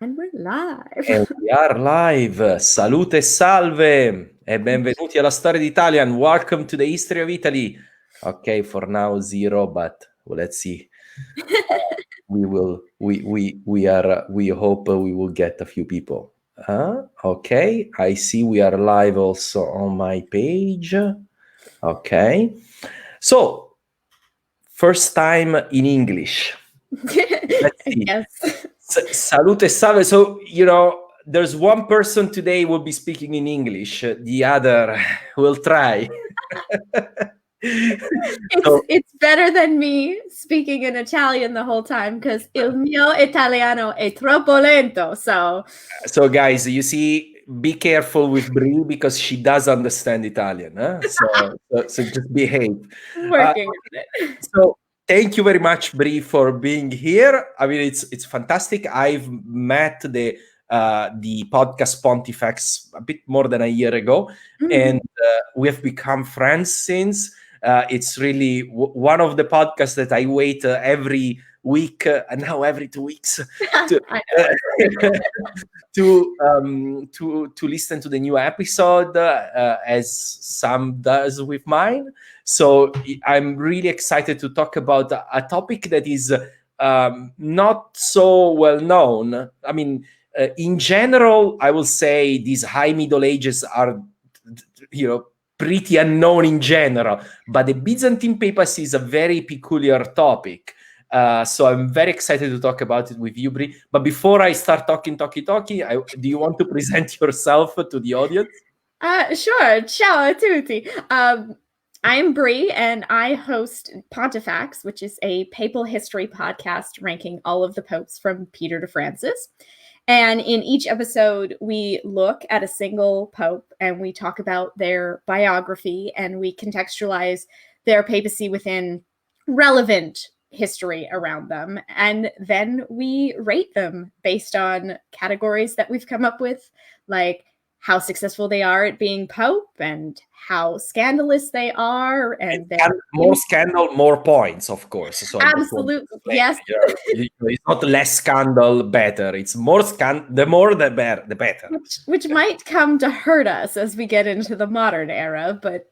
And we're live. And we are live. Salute e salve e benvenuti alla Storia d'Italian. Welcome to the history of Italy. Okay, for now 0, but let's see. We hope we will get a few people. Okay, I see we are live also on my page. Okay, so first time in English. Let's see. Yes. Salute e salve. So, there's one person today will be speaking in English. The other will try. It's better than me speaking in Italian the whole time because il mio italiano è troppo lento. So guys, you see, be careful with Brie because she does understand Italian. Huh? So just behave. Working on it. So thank you very much, Brie, for being here. I mean, it's fantastic. I've met the podcast Pontifex a bit more than a year ago, and we have become friends since. It's really one of the podcasts that I wait every week, and now every 2 weeks to listen to the new episode, as Sam does with mine. So I'm really excited to talk about a topic that is not so well known. I mean, in general, I will say these high Middle Ages are, pretty unknown in general, but the Byzantine papacy is a very peculiar topic. So I'm very excited to talk about it with you, Brie. But before I start talking, do you want to present yourself to the audience? Sure. Ciao a tutti. I'm Brie, and I host Pontifax, which is a papal history podcast ranking all of the popes from Peter to Francis. And in each episode, we look at a single pope and we talk about their biography and we contextualize their papacy within relevant history around them. And then we rate them based on categories that we've come up with, like how successful they are at being pope and how scandalous they are. And more scandal, more points, of course. So absolutely, yes. It's not less scandal, better. It's more the more the better. Which might come to hurt us as we get into the modern era, but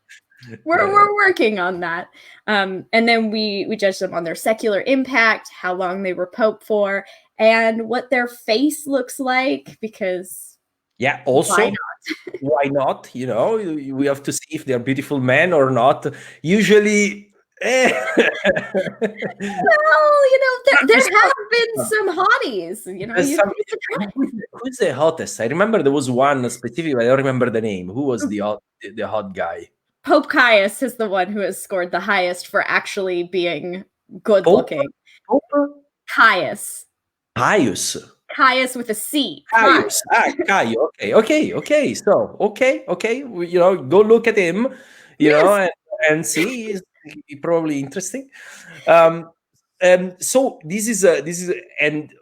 we're working on that. And then we judge them on their secular impact, how long they were pope for, and what their face looks like, because yeah, also, why not? We have to see if they're beautiful men or not. Usually, well, there have been some hotties. Who's the hottest? I remember there was one specific, but I don't remember the name. Who was the hot guy? Pope Caius is the one who has scored the highest for actually being good looking. Pope Caius. Caius with a C. Caius. Caio. Okay. So, okay. Go look at him, and see. He's probably interesting. So this is, and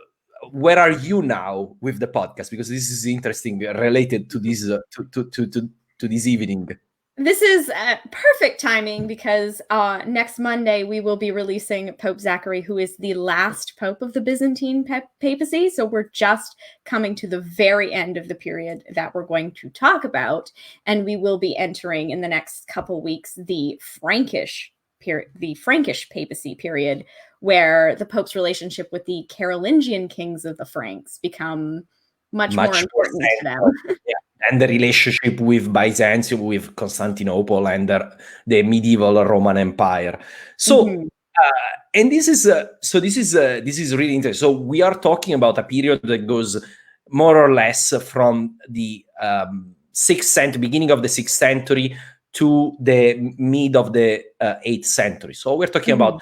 where are you now with the podcast? Because this is interesting, related to this to this evening. This is perfect timing because next Monday we will be releasing Pope Zachary, who is the last pope of the Byzantine papacy. So we're just coming to the very end of the period that we're going to talk about. And we will be entering in the next couple weeks the Frankish papacy period, where the Pope's relationship with the Carolingian kings of the Franks become much more important to them. Yeah. And the relationship with Byzantium, with Constantinople, and the medieval Roman Empire. So, and this is really interesting. So we are talking about a period that goes more or less from the 6th century, beginning of the 6th century, to the mid of the 8th century. So we're talking about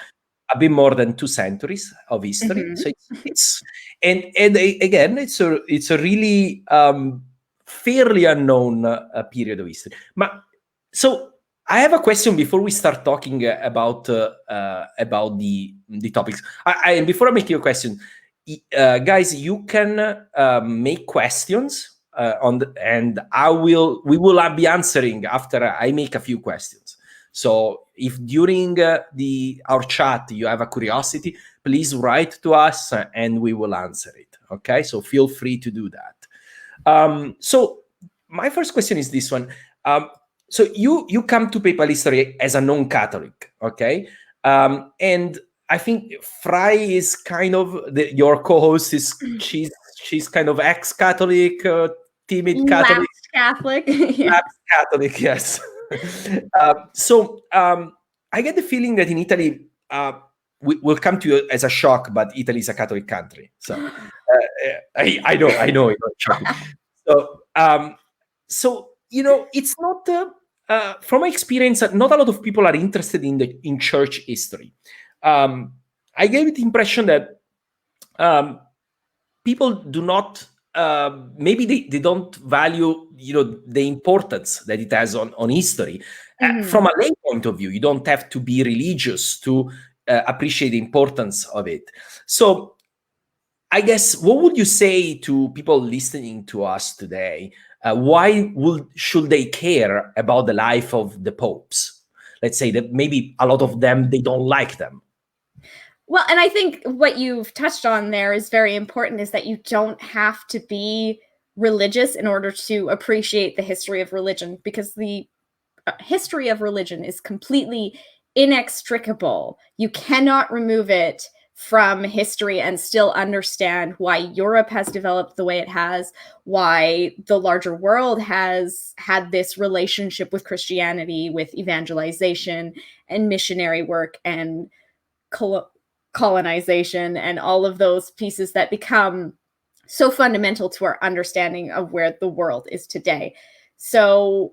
a bit more than 2 centuries of history. So it's again, it's a really fairly unknown period of history. So I have a question before we start talking about the topics. And before I make you a question, guys, you can make questions and we will be answering after I make a few questions. So if during our chat you have a curiosity, please write to us and we will answer it. Okay, so feel free to do that. So my first question is this one. So you come to papal history as a non-Catholic, okay? And I think Fry is kind of your co-host. She's kind of ex-Catholic, timid Catholic. Lapsed Catholic. Yeah. Lapsed Catholic, yes. So I get the feeling that in Italy, will come to you as a shock, but Italy is a Catholic country. So I know, it's shocking. So it's not. From my experience, not a lot of people are interested in church history. I gave the impression that people do not. Maybe they don't value the importance that it has on history. From a lay point of view, you don't have to be religious to appreciate the importance of it. So I guess, what would you say to people listening to us today? Why should they care about the life of the popes? Let's say that maybe a lot of them, they don't like them. Well, and I think what you've touched on there is very important, is that you don't have to be religious in order to appreciate the history of religion, because the history of religion is completely inextricable. You cannot remove it from history and still understand why Europe has developed the way it has, why the larger world has had this relationship with Christianity, with evangelization and missionary work and colonization, and all of those pieces that become so fundamental to our understanding of where the world is today. So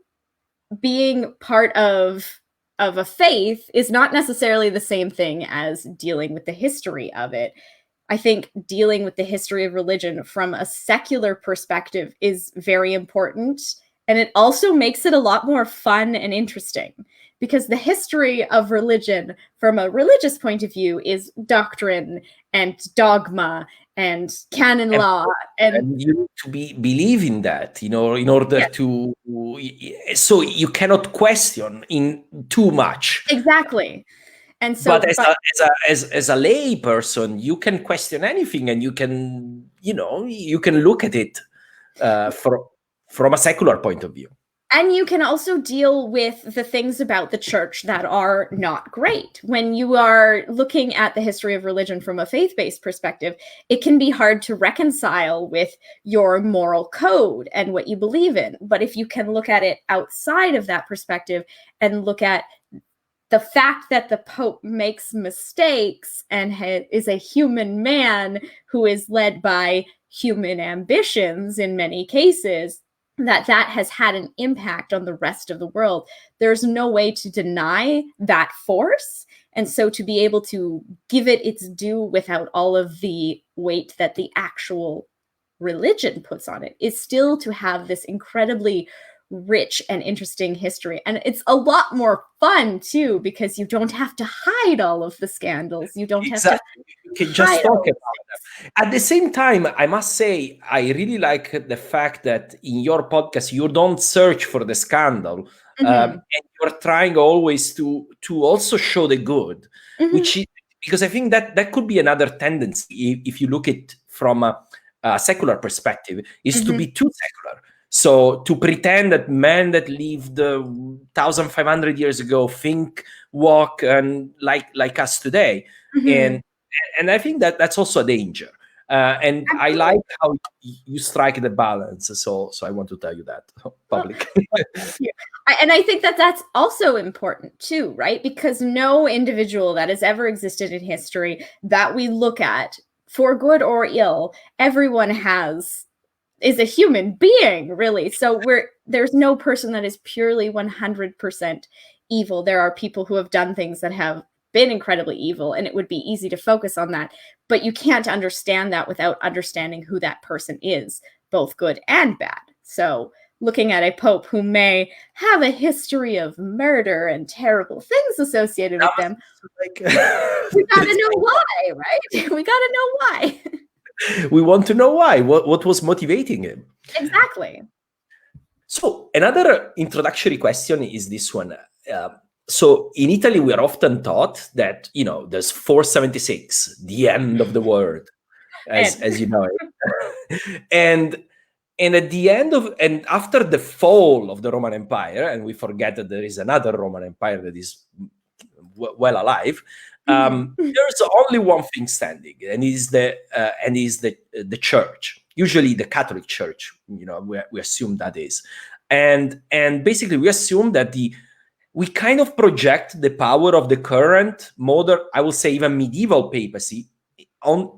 being part of a faith is not necessarily the same thing as dealing with the history of it. I think dealing with the history of religion from a secular perspective is very important, and it also makes it a lot more fun and interesting, because the history of religion from a religious point of view is doctrine and dogma and canon law, and you need to believe in that, in order to, so you cannot question in too much. Exactly. And so, but as a lay person, you can question anything, and you can look at it from a secular point of view. And you can also deal with the things about the church that are not great. When you are looking at the history of religion from a faith-based perspective, it can be hard to reconcile with your moral code and what you believe in. But if you can look at it outside of that perspective and look at the fact that the Pope makes mistakes and is a human man who is led by human ambitions in many cases, that has had an impact on the rest of the world. There's no way to deny that force. And so to be able to give it its due without all of the weight that the actual religion puts on it is still to have this incredibly rich and interesting history. And it's a lot more fun too, because you don't have to hide all of the scandals. You don't have to. You can just talk about them. At the same time, I must say, I really like the fact that in your podcast, you don't search for the scandal. And you're trying always to also show the good, which is, because I think that could be another tendency, if you look at it from a secular perspective, is to be too secular. So to pretend that men that lived 1,500 years ago think, walk, and like us today, and I think that's also a danger. And I like how you strike the balance. So I want to tell you that publicly. And I think that's also important too, right? Because no individual that has ever existed in history that we look at, for good or ill, everyone is a human being, really. So there's no person that is purely 100% evil. There are people who have done things that have been incredibly evil, and it would be easy to focus on that. But you can't understand that without understanding who that person is, both good and bad. So looking at a pope who may have a history of murder and terrible things associated with them, we gotta know why, right? We gotta know why. We want to know why. What was motivating him? Exactly. So another introductory question is this one. So in Italy, we are often taught that, there's 476, the end of the world. as you know it. And at the end of, and after the fall of the Roman Empire, and we forget that there is another Roman Empire that is well alive, there's only one thing standing, and is the church. Usually the Catholic Church, we assume that is, and basically we assume that we kind of project the power of the current modern, I will say even medieval papacy,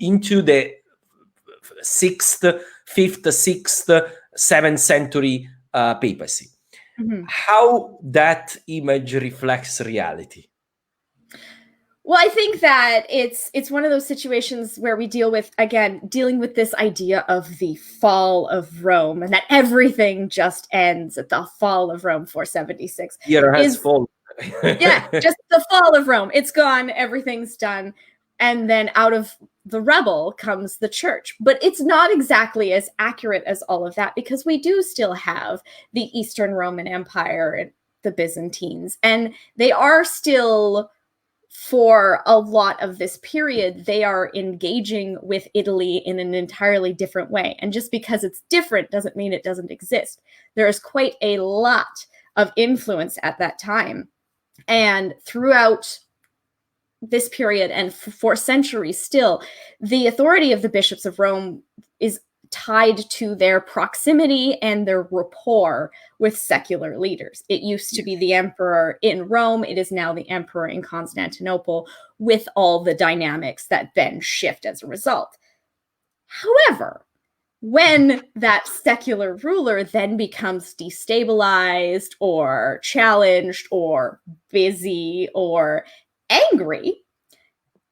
into the 5th, 6th, 7th century papacy. How that image reflects reality? Well, I think that it's one of those situations where we dealing with this idea of the fall of Rome, and that everything just ends at the fall of Rome, 476. Has fallen. Yeah, just the fall of Rome. It's gone, everything's done. And then out of the rebel comes the church. But it's not exactly as accurate as all of that, because we do still have the Eastern Roman Empire and the Byzantines, and they are still, for a lot of this period, they are engaging with Italy in an entirely different way. And just because it's different doesn't mean it doesn't exist. There is quite a lot of influence at that time. And throughout this period, and for centuries still, the authority of the bishops of Rome is tied to their proximity and their rapport with secular leaders. It used to be the emperor in Rome. It is now the emperor in Constantinople, with all the dynamics that then shift as a result. However, when that secular ruler then becomes destabilized or challenged or busy or angry,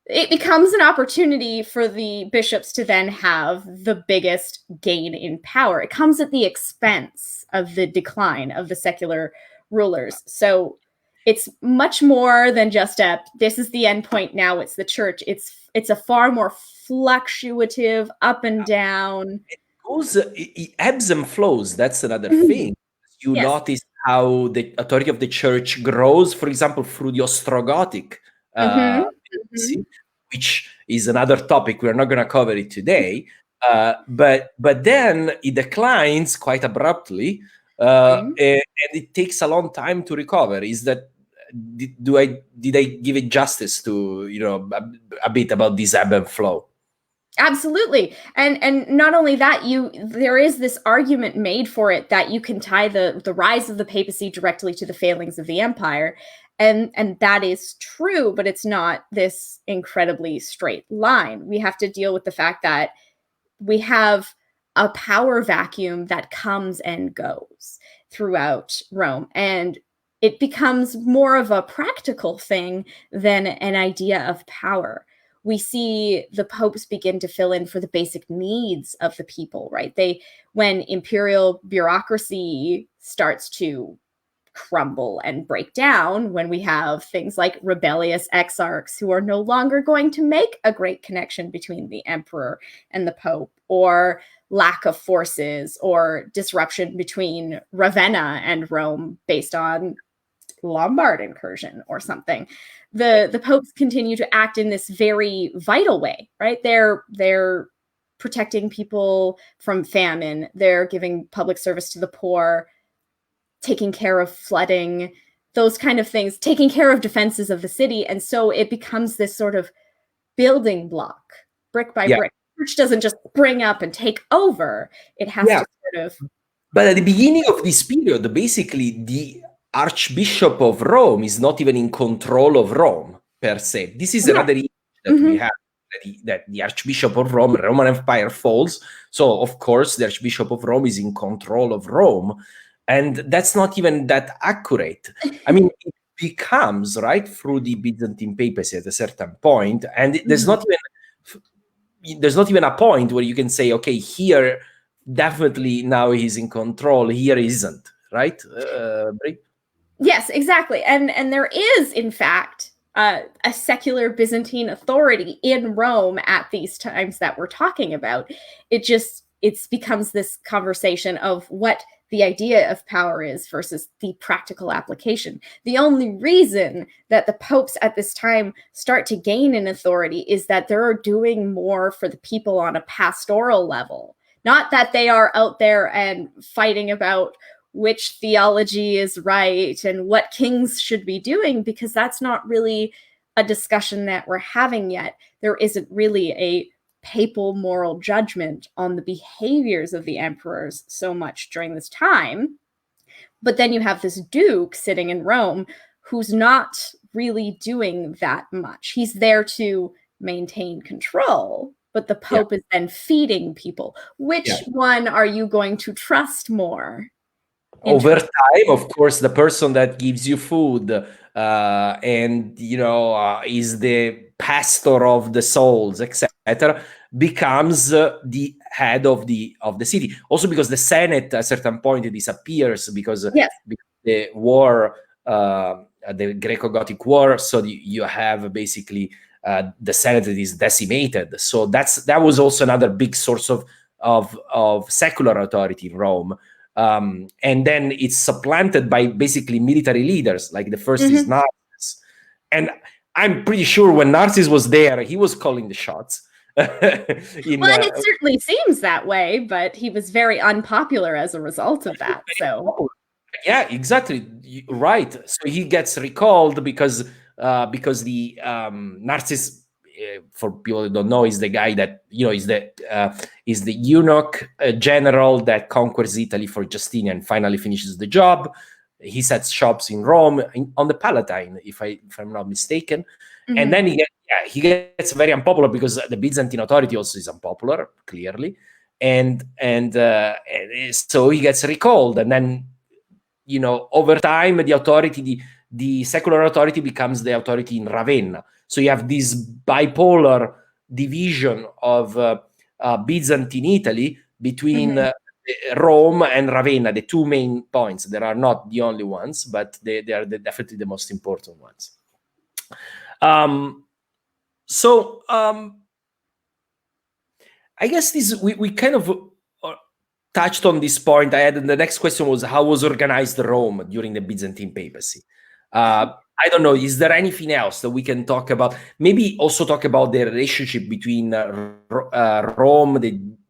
it becomes an opportunity for the bishops to then have the biggest gain in power. It comes at the expense of the decline of the secular rulers. So it's much more than just this is the end point, now it's the church. It's a far more fluctuative, up and down. It ebbs and flows. That's another thing. You notice how the authority of the church grows, for example, through the Ostrogothic, which is another topic. We're not going to cover it today, but then it declines quite abruptly, and it takes a long time to recover. Is that did I give it justice to a bit about this ebb and flow? Absolutely. And not only that, there is this argument made for it that you can tie the rise of the papacy directly to the failings of the empire. And that is true, but it's not this incredibly straight line. We have to deal with the fact that we have a power vacuum that comes and goes throughout Rome. And it becomes more of a practical thing than an idea of power. We see the popes begin to fill in for the basic needs of the people, right? When imperial bureaucracy starts to crumble and break down, when we have things like rebellious exarchs who are no longer going to make a great connection between the emperor and the pope, or lack of forces, or disruption between Ravenna and Rome based on Lombard incursion or something, the popes continue to act in this very vital way, right? They're protecting people from famine. They're giving public service to the poor, taking care of flooding, those kind of things, taking care of defenses of the city. And so it becomes this sort of building block, brick by brick. The church doesn't just spring up and take over. It has to sort of... But at the beginning of this period, basically the Archbishop of Rome is not even in control of Rome, per se. This is another issue that we have, that the Archbishop of Rome, Roman Empire falls. So, of course, the Archbishop of Rome is in control of Rome. And that's not even that accurate. I mean, it becomes, right, through the Byzantine papacy at a certain point, and there's not even a point where you can say, okay, here definitely now he's in control, here he isn't, right? Brie? Yes, exactly. And there is, in fact, a secular Byzantine authority in Rome at these times that we're talking about. It becomes this conversation of what the idea of power is versus the practical application. The only reason that the popes at this time start to gain in authority is that they're doing more for the people on a pastoral level, not that they are out there and fighting about which theology is right and what kings should be doing, because that's not really a discussion that we're having yet. There isn't really a papal moral judgment on the behaviors of the emperors so much during this time. But then you have this duke sitting in Rome who's not really doing that much. He's there to maintain control, but the Pope is then feeding people. Which one are you going to trust more? Over time, of course, the person that gives you food and is the pastor of the souls, etc., becomes the head of the city. Also, because the Senate at a certain point disappears because the war, the Greco-Gothic War. So you have basically the Senate that is decimated. So that was also another big source of secular authority in Rome. And then it's supplanted by basically military leaders. Like the first is Narses, and I'm pretty sure when Narses was there, he was calling the shots. And it certainly seems that way, but he was very unpopular as a result of that. So yeah, exactly, right. So he gets recalled because the Narses, for people who don't know, is the guy that is the eunuch general that conquers Italy for Justinian, finally finishes the job. He sets shops in Rome on the Palatine, if I'm not mistaken. And then he gets very unpopular because the Byzantine authority also is unpopular, clearly, and so he gets recalled. And then over time, the authority, the secular authority, becomes the authority in Ravenna. So you have this bipolar division of Byzantine Italy between Rome and Ravenna, the two main points. There are not the only ones, but they are definitely the most important ones. I guess we kind of touched on this point. The next question was, how was organized Rome during the Byzantine papacy? I don't know. Is there anything else that we can talk about? Maybe also talk about the relationship between Rome,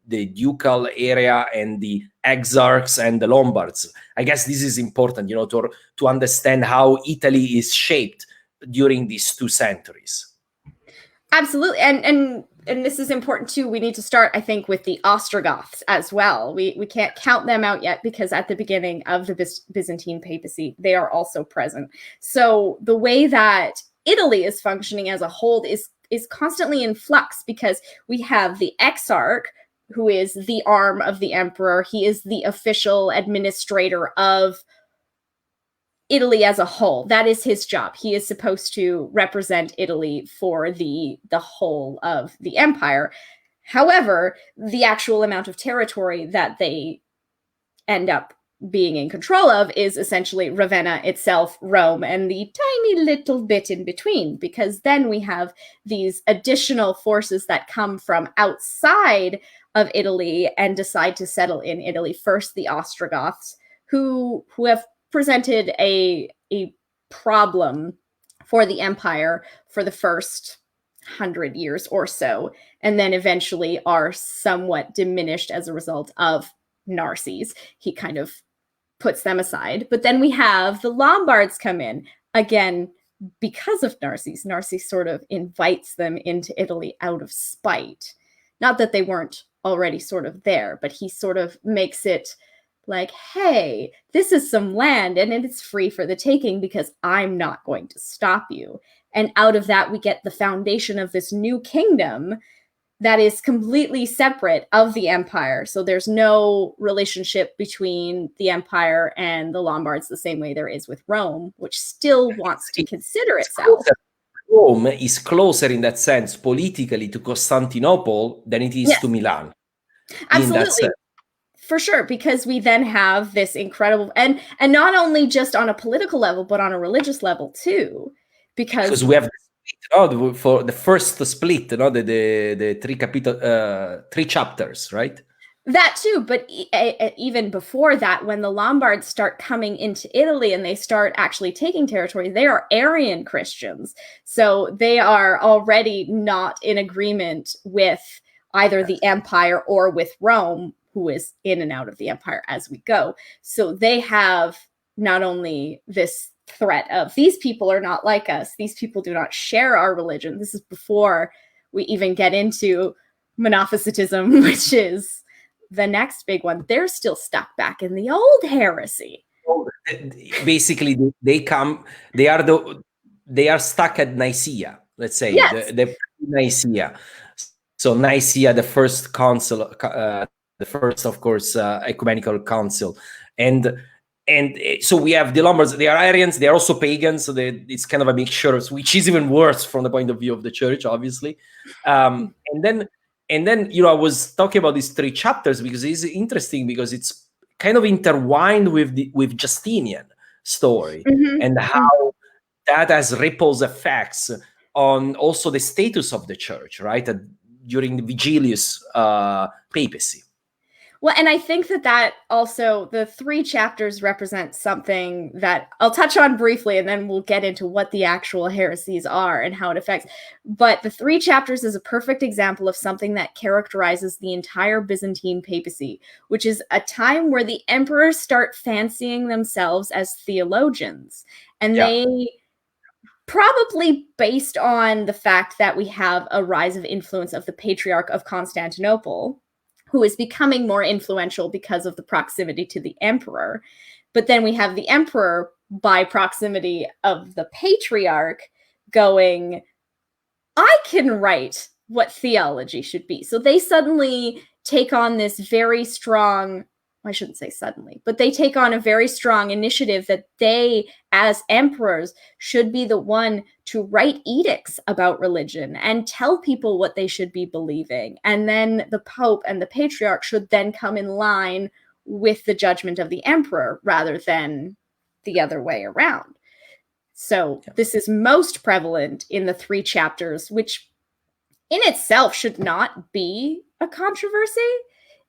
the ducal area, and the exarchs and the Lombards. I guess this is important, to understand how Italy is shaped during these 2 centuries. Absolutely. And this is important too. We need to start, I think, with the Ostrogoths as well. We can't count them out yet because at the beginning of the Byzantine papacy, they are also present. So the way that Italy is functioning as a whole is constantly in flux, because we have the exarch, who is the arm of the emperor. He is the official administrator of Italy as a whole. That is his job. He is supposed to represent Italy for the whole of the empire. However, the actual amount of territory that they end up being in control of is essentially Ravenna itself, Rome, and the tiny little bit in between, because then we have these additional forces that come from outside of Italy and decide to settle in Italy. First, the Ostrogoths, who have presented a problem for the empire for the first 100 years or so, and then eventually are somewhat diminished as a result of Narses. He kind of puts them aside. But then we have the Lombards come in, again, because of Narses. Narses sort of invites them into Italy out of spite. Not that they weren't already sort of there, but he sort of makes it like, hey, this is some land and it's free for the taking because I'm not going to stop you. And out of that, we get the foundation of this new kingdom that is completely separate of the empire. So there's no relationship between the empire and the Lombards the same way there is with Rome, which still wants to consider itself. Rome is closer in that sense politically to Constantinople than it is to Milan. Absolutely. For sure, because we then have this incredible, and not only just on a political level, but on a religious level too, because we have for the first split, the 3 chapters, right? That too, but even before that, when the Lombards start coming into Italy and they start actually taking territory, they are Arian Christians. So they are already not in agreement with either the empire or with Rome, who is in and out of the empire as we go. So they have not only this threat of these people are not like us, these people do not share our religion. This is before we even get into Monophysitism, which is the next big one. They're still stuck back in the old heresy. Basically, they are stuck at Nicaea, let's say. Yes. the Nicaea. So Nicaea, the first council, the first, of course, ecumenical council, and so we have the Lombards. They are Arians. They are also pagans. So it's kind of a mixture, which is even worse from the point of view of the church, obviously. And then, I was talking about these 3 chapters because it's interesting because it's kind of intertwined with Justinian story and how that has ripples effects on also the status of the church, right? During the Vigilius papacy. Well, and I think that also, the 3 chapters represent something that I'll touch on briefly, and then we'll get into what the actual heresies are and how it affects. But the 3 chapters is a perfect example of something that characterizes the entire Byzantine papacy, which is a time where the emperors start fancying themselves as theologians. And they, probably based on the fact that we have a rise of influence of the Patriarch of Constantinople, who is becoming more influential because of the proximity to the emperor. But then we have the emperor, by proximity of the patriarch, going, I can write what theology should be. So they suddenly take on this very strong, I shouldn't say suddenly, but they take on a very strong initiative that they, as emperors, should be the one to write edicts about religion and tell people what they should be believing. And then the Pope and the Patriarch should then come in line with the judgment of the emperor rather than the other way around. So this is most prevalent in the 3 chapters, which in itself should not be a controversy.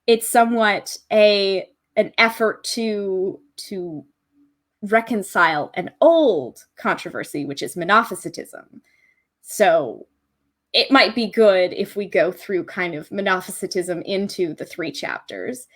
It's somewhat an effort to reconcile an old controversy, which is Monophysitism. So it might be good if we go through kind of Monophysitism into the 3 chapters,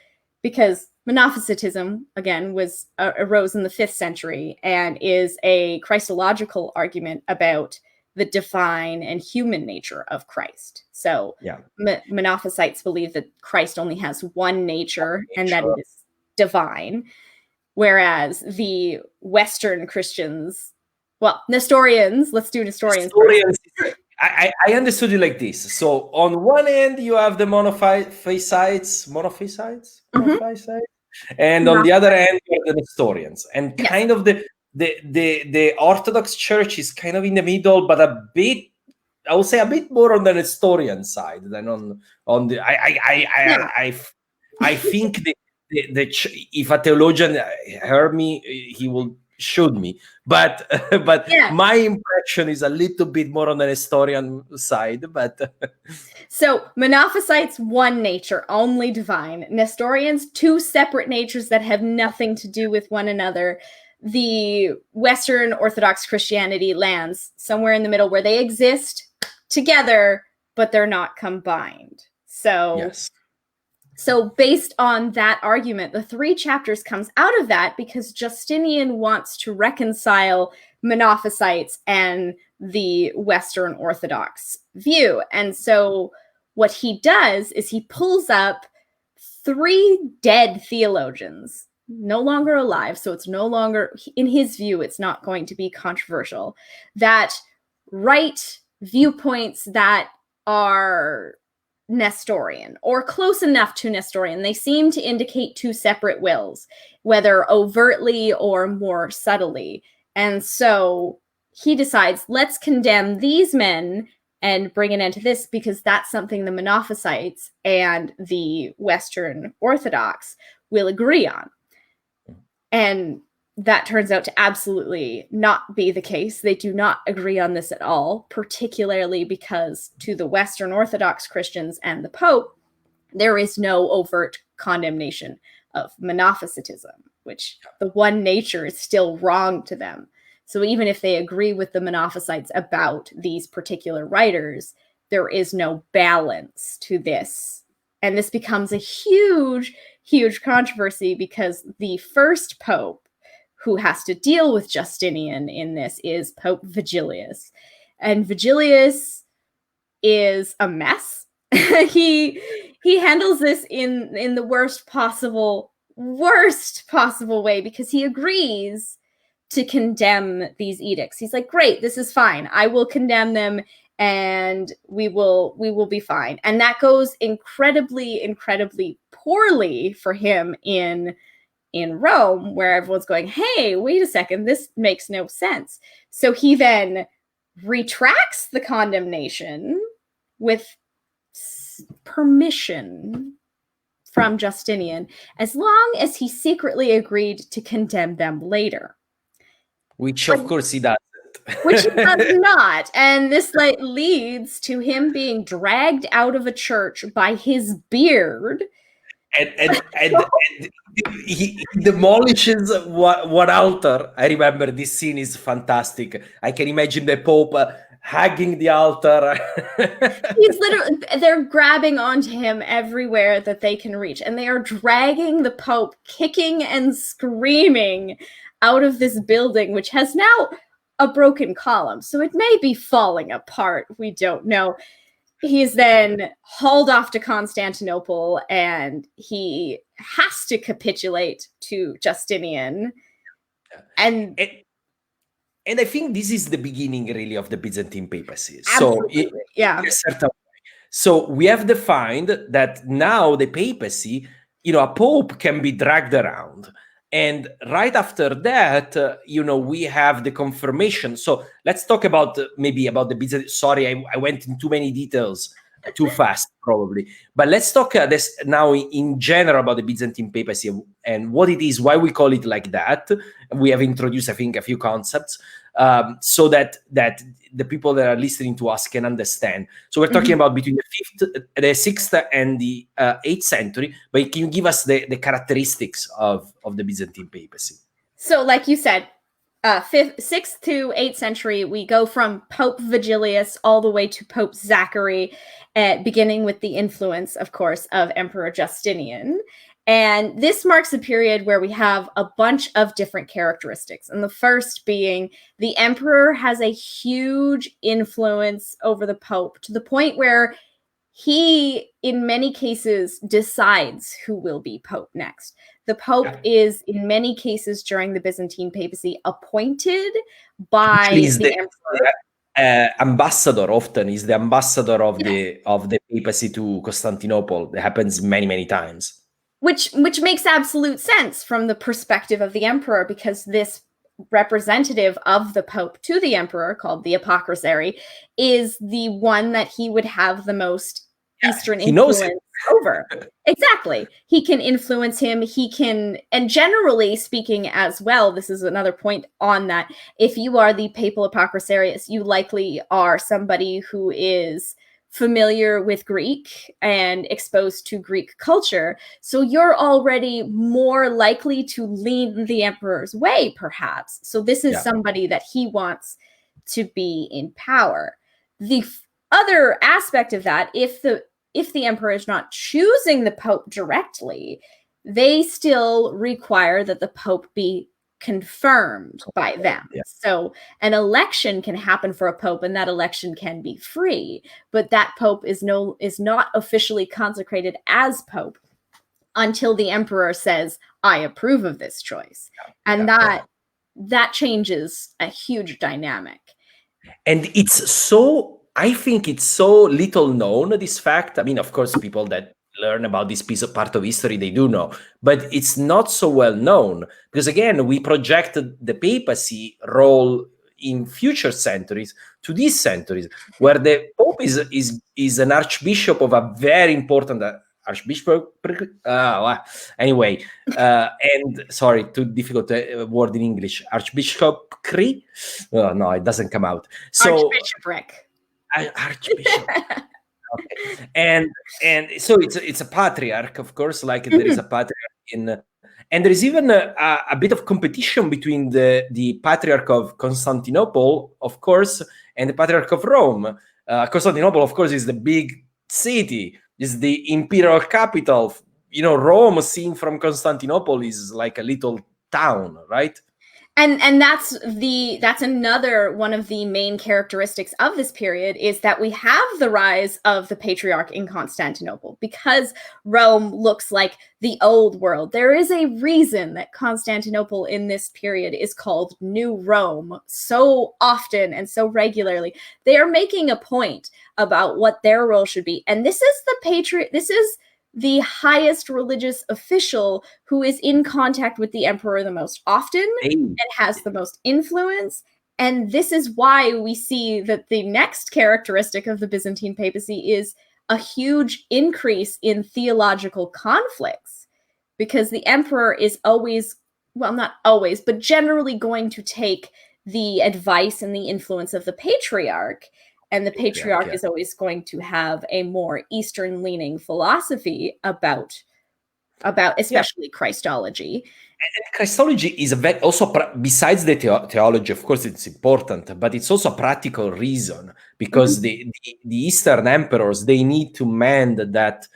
because Monophysitism, again, arose in the 5th century and is a Christological argument about the divine and human nature of Christ. So Monophysites believe that Christ only has one nature and that it is divine, whereas the Western Christians, well, Nestorians, let's do Nestorians. I understood it like this. So on one end, you have the Monophysites, and on the other end, you have the Nestorians. And kind of the Orthodox Church is kind of in the middle, but a bit, I would say, a bit more on the Nestorian side than on the. I think if a theologian heard me, he will shoot me. But my impression is a little bit more on the Nestorian side. But so Monophysites, one nature, only divine. Nestorians, 2 separate natures that have nothing to do with one another. The Western Orthodox Christianity lands somewhere in the middle where they exist together, but they're not combined. So, so based on that argument, the 3 chapters comes out of that because Justinian wants to reconcile Monophysites and the Western Orthodox view. And so what he does is he pulls up 3 dead theologians, no longer alive, so it's no longer, in his view, it's not going to be controversial, that write viewpoints that are Nestorian or close enough to Nestorian. They seem to indicate 2 separate wills, whether overtly or more subtly. And so he decides, let's condemn these men and bring an end to this, because that's something the Monophysites and the Western Orthodox will agree on. And that turns out to absolutely not be the case. They do not agree on this at all, particularly because to the Western Orthodox Christians and the Pope, there is no overt condemnation of Monophysitism, which the one nature is still wrong to them. So even if they agree with the Monophysites about these particular writers, there is no balance to this. And this becomes a huge, huge controversy because the first pope who has to deal with Justinian in this is Pope Vigilius. And Vigilius is a mess. he handles this in the worst possible way, because he agrees to condemn these edicts. He's like, great, this is fine. I will condemn them and we will be fine. And that goes incredibly, incredibly poorly for him in Rome, where everyone's going, hey, wait a second, this makes no sense. So he then retracts the condemnation with permission from Justinian, as long as he secretly agreed to condemn them later. Which, of course, he doesn't. Which he does not. And this leads to him being dragged out of a church by his beard. And he demolishes one altar. I remember this scene is fantastic. I can imagine the Pope hugging the altar. He's literally, they're grabbing onto him everywhere that they can reach. And they are dragging the Pope, kicking and screaming, out of this building, which has now a broken column. So it may be falling apart. We don't know. He's then hauled off to Constantinople, and he has to capitulate to Justinian. And I think this is the beginning, really, of the Byzantine papacy. Absolutely. So we have defined that now the papacy, a pope can be dragged around. And right after that, we have the confirmation. So let's talk about the Byzantine. Sorry, I went in too many details, too fast probably. But let's talk this now in general about the Byzantine papacy and what it is, why we call it like that. We have introduced, I think, a few concepts so that the people that are listening to us can understand. So we're talking about between the 6th and the 8th century, but can you give us the characteristics of the Byzantine papacy? So like you said, 6th to 8th century, we go from Pope Vigilius all the way to Pope Zachary, beginning with the influence, of course, of Emperor Justinian. And this marks a period where we have a bunch of different characteristics. And the first being the emperor has a huge influence over the Pope, to the point where he, in many cases, decides who will be Pope next. The Pope is, in many cases during the Byzantine papacy, appointed by the emperor. Ambassador often is the ambassador of the papacy to Constantinople. It happens many, many times. Which makes absolute sense from the perspective of the emperor, because this representative of the Pope to the emperor, called the apocrisiary, is the one that he would have the most Eastern influence over. Exactly. He can influence him. He can, and generally speaking as well, this is another point on that, if you are the papal apocrisiarius, you likely are somebody who is familiar with Greek and exposed to Greek culture. So you're already more likely to lean the emperor's way, perhaps. So this is somebody that he wants to be in power. The other aspect of that, if the emperor is not choosing the Pope directly, they still require that the Pope be confirmed by them. So an election can happen for a Pope, and that election can be free, but that Pope is not officially consecrated as Pope until the emperor says, I approve of this choice. And that changes a huge dynamic. And I think it's so little known, this fact. I mean, of course, people that learn about this part of history, they do know, but it's not so well known, because again, we projected the papacy role in future centuries to these centuries, where the Pope is an archbishop of a very important archbishop. Anyway, and sorry, too difficult word in English. Archbishopry? Oh, no, it doesn't come out. So Archbishopric. Archbishop. Okay. And so it's a patriarch, of course, like there is a patriarch in, and there is even a bit of competition between the patriarch of Constantinople, of course, and the patriarch of Rome. Constantinople, of course, is the big city, is the imperial capital. You know, Rome, seen from Constantinople, is like a little town, right? And that's another one of the main characteristics of this period, is that we have the rise of the patriarch in Constantinople. Because Rome looks like the old world, there is a reason that Constantinople in this period is called New Rome so often and so regularly. They are making a point about what their role should be, and this is the highest religious official who is in contact with the emperor the most often and has the most influence. And this is why we see that the next characteristic of the Byzantine papacy is a huge increase in theological conflicts, because the emperor is always, well, not always, but generally going to take the advice and the influence of the patriarch. And the patriarch is always going to have a more Eastern-leaning philosophy about especially Christology. And Christology is also, besides the theology, of course, it's important, but it's also a practical reason, because the Eastern emperors, they need to mend that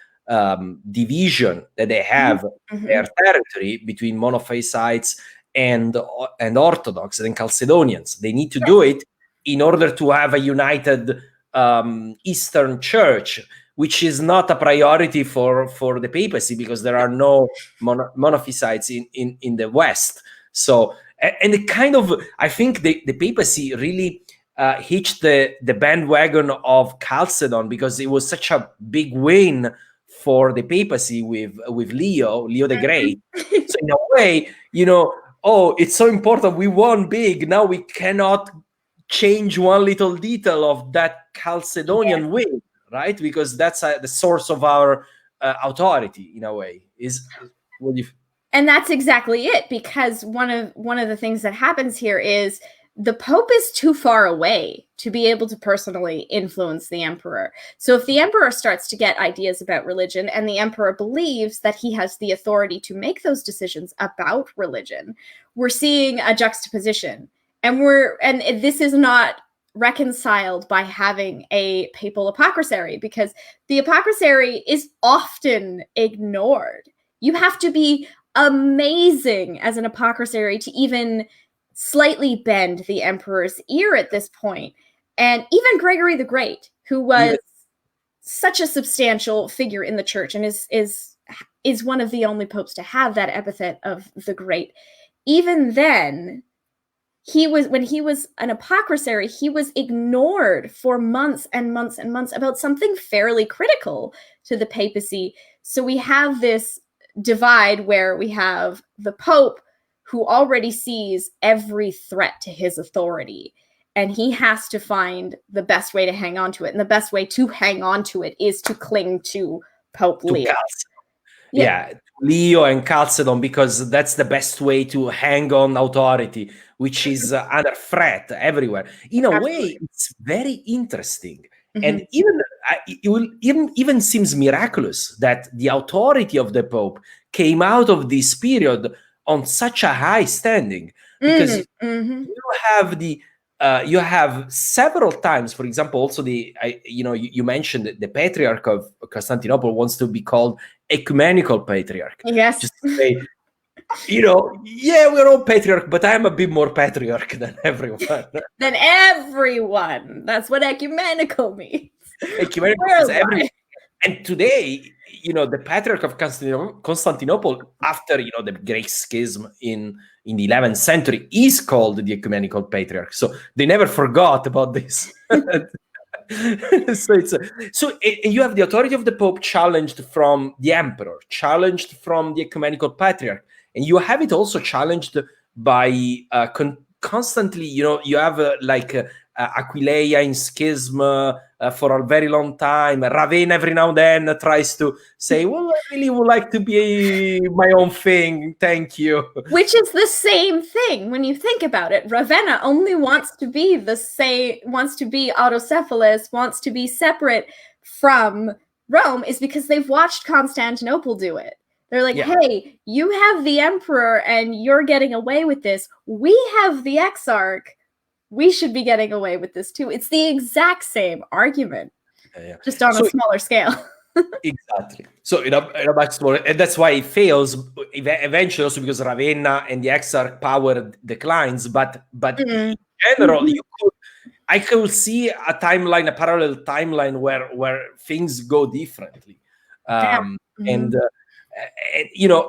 division that they have their territory between Monophysites and Orthodox and Chalcedonians. They need to do it in order to have a united Eastern Church, which is not a priority for the papacy, because there are no Monophysites in the West. So, and it kind of, I think the papacy really hitched the bandwagon of Chalcedon, because it was such a big win for the papacy with Leo the Great. So in a way, you know, oh, it's so important, we won big, now we cannot change one little detail of that Chalcedonian win, right? Because that's the source of our authority, in a way. And that's exactly it, because one of the things that happens here is the Pope is too far away to be able to personally influence the emperor. So if the emperor starts to get ideas about religion, and the emperor believes that he has the authority to make those decisions about religion, we're seeing a juxtaposition. And this is not reconciled by having a papal apocrisiary, because the apocrisiary is often ignored. You have to be amazing as an apocrisiary to even slightly bend the emperor's ear at this point. And even Gregory the Great, who was such a substantial figure in the church and is one of the only popes to have that epithet of the Great, even then, when he was an apocrisiary, he was ignored for months and months and months about something fairly critical to the papacy. So we have this divide where we have the Pope, who already sees every threat to his authority, and he has to find the best way to hang on to it. And the best way to hang on to it is to cling to Pope Leo. Yeah, Leo and Chalcedon, because that's the best way to hang on authority, which is under threat everywhere. In a way, it's very interesting. And even seems miraculous that the authority of the Pope came out of this period on such a high standing, because you have several times, for example, also you mentioned the Patriarch of Constantinople wants to be called ecumenical patriarch. Yes. Just to say, we're all patriarch, but I'm a bit more patriarch than everyone. That's what ecumenical means. Ecumenical is everyone. And today, the Patriarch of Constantinople, after the Great Schism in the 11th century, is called the Ecumenical Patriarch. So they never forgot about this. So you have the authority of the Pope challenged from the Emperor, challenged from the Ecumenical Patriarch, and you have it also challenged by constantly. You have Aquileia in schism for a very long time. Ravenna every now and then tries to say, well, I really would like to be my own thing, thank you. Which is the same thing when you think about it. Ravenna only wants to be wants to be autocephalous, wants to be separate from Rome is because they've watched Constantinople do it. They're like, hey, you have the emperor and you're getting away with this. We have the exarch. We should be getting away with this too. It's the exact same argument, just on a smaller scale. Exactly. So in a much smaller, and that's why it fails eventually, also because Ravenna and the exarch power declines. But in general, I could see a timeline, a parallel timeline where things go differently. And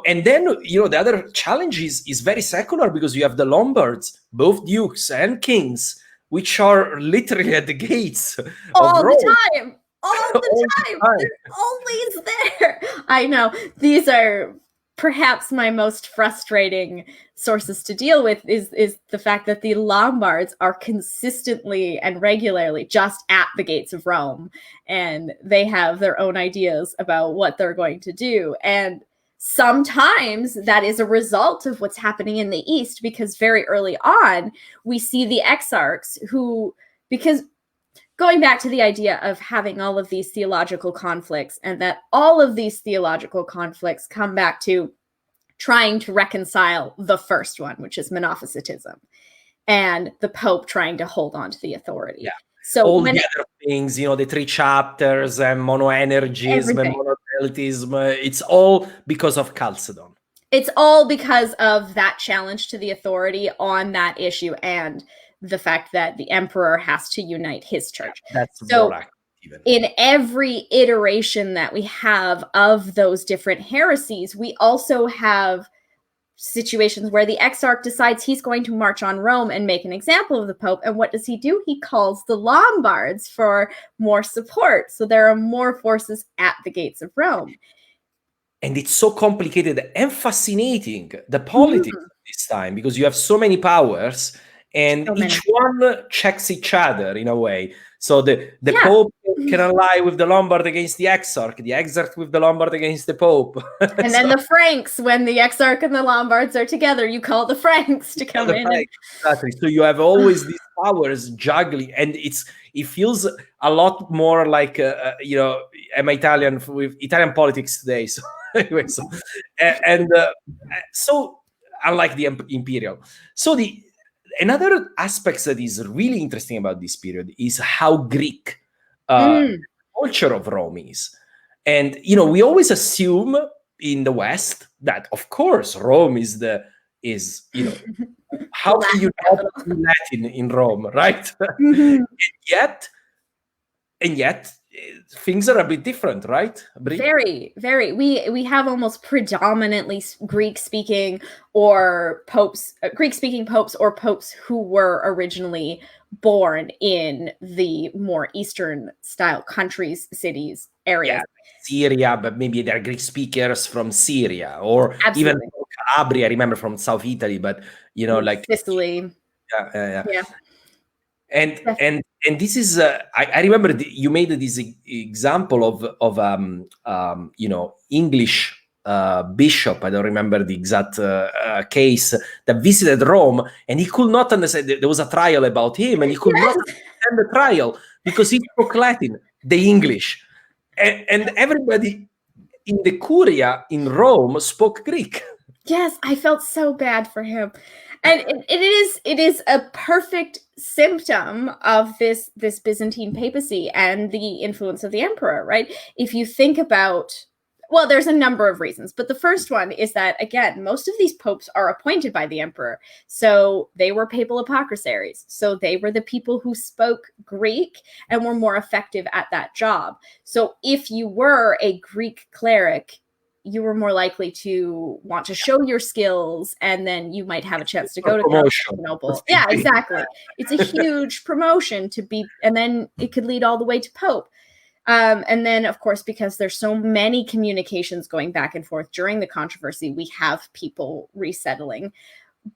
and then the other challenge is very secular, because you have the Lombards, both dukes and kings, which are literally at the gates all of Rome. The time. All the time. They're always there. I know. These are perhaps my most frustrating sources to deal with is the fact that the Lombards are consistently and regularly just at the gates of Rome, and they have their own ideas about what they're going to do. And sometimes that is a result of what's happening in the East, because very early on, we see the exarchs because going back to the idea of having all of these theological conflicts, and that all of these theological conflicts come back to trying to reconcile the first one, which is Monophysitism, and the Pope trying to hold on to the authority. Yeah. So all the other things, the 3 chapters and monoenergism and monothelitism, it's all because of Chalcedon. It's all because of that challenge to the authority on that issue, and the fact that the emperor has to unite his church. That's so in every iteration that we have of those different heresies, we also have situations where the exarch decides he's going to march on Rome and make an example of the Pope. And what does he do? He calls the Lombards for more support. So there are more forces at the gates of Rome. And it's so complicated and fascinating, the politics of this time, because you have so many powers, and each one checks each other in a way. So the Pope can ally with the Lombard against the exarch with the Lombard against the Pope. And then the Franks, when the exarch and the Lombards are together, you call the Franks to come in. Exactly. So you have always these powers juggling, and it feels a lot more like I'm Italian with Italian politics today. So anyway, so unlike the imperial, so another aspect that is really interesting about this period is how Greek the culture of Rome is. And, we always assume in the West that, of course, Rome is how can you not do Latin in Rome, right? And yet, things are a bit different, right, Brie? Very, very. We have almost predominantly Greek-speaking or Greek-speaking popes, or popes who were originally born in the more Eastern-style countries, cities, areas. Yeah, Syria, but maybe they're Greek speakers from Syria, or even Calabria, I remember, from South Italy, but, like Sicily. Yeah. And this is I remember you made this example of English bishop. I don't remember the exact case, that visited Rome, and he could not understand. There was a trial about him, and he could not understand the trial because he spoke Latin, the English, and everybody in the Curia in Rome spoke Greek. Yes, I felt so bad for him. And it is a perfect symptom of this Byzantine papacy and the influence of the emperor, right? If you think about, well, there's a number of reasons, but the first one is that, again, most of these popes are appointed by the emperor. So they were papal apocrisaries. So they were the people who spoke Greek and were more effective at that job. So if you were a Greek cleric, you were more likely to want to show your skills, and then you might have a chance to go to Constantinople. Yeah, exactly. It's a huge promotion to be, and then it could lead all the way to Pope. And then, of course, because there's so many communications going back and forth during the controversy, we have people resettling.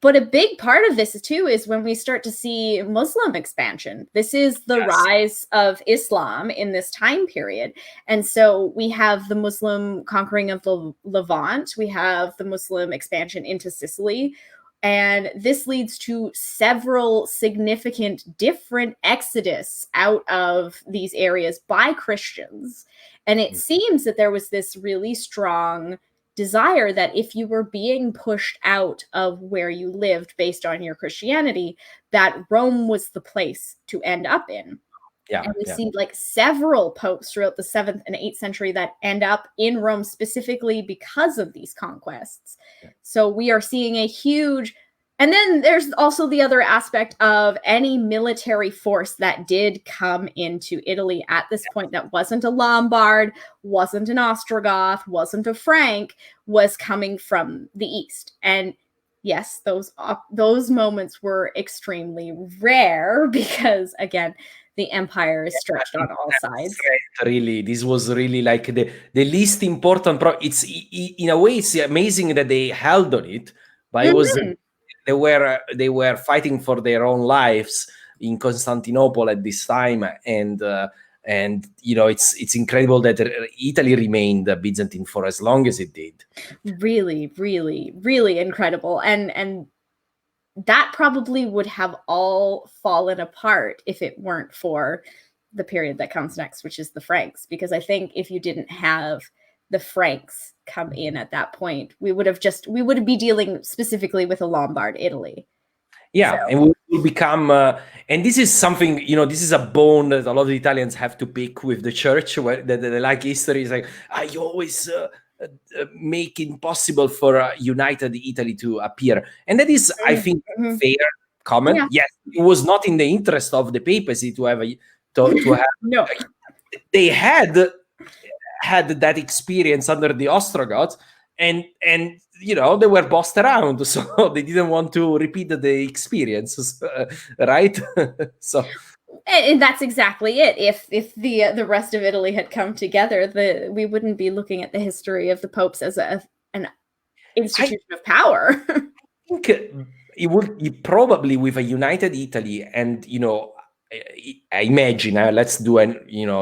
But a big part of this, too, is when we start to see Muslim expansion. This is the rise of Islam in this time period. And so we have the Muslim conquering of the Levant. We have the Muslim expansion into Sicily. And this leads to several significant different exodus out of these areas by Christians. And it seems that there was this really strong desire that if you were being pushed out of where you lived based on your Christianity, that Rome was the place to end up in. Yeah, and we see like several popes throughout the 7th and 8th century that end up in Rome specifically because of these conquests. So we are seeing a huge, and then there's also the other aspect of any military force that did come into Italy at this point that wasn't a Lombard, wasn't an Ostrogoth, wasn't a Frank, was coming from the East. And yes, those moments were extremely rare because, again, the empire is stretched on all sides. Really, this was really like the least important. It's in a way, it's amazing that they held on it, but it was they were fighting for their own lives in Constantinople at this time, and it's incredible that Italy remained Byzantine for as long as it did. Really, really, really incredible, and that probably would have all fallen apart if it weren't for the period that comes next, which is the Franks. Because I think if you didn't have the Franks come in at that point, we would be dealing specifically with a Lombard Italy. Yeah, so. And we will become, and this is something, this is a bone that a lot of Italians have to pick with the church, where they like history. Is like, you always make it impossible for a united Italy to appear. And that is, I think, fair comment. Yeah. Yes, it was not in the interest of the papacy to have no. They had that experience under the Ostrogoths, and they were bossed around, so they didn't want to repeat the experiences, right? So. And that's exactly it. If the rest of Italy had come together, we wouldn't be looking at the history of the popes as an institution of power. I think it would probably, with a united Italy, and I imagine, let's do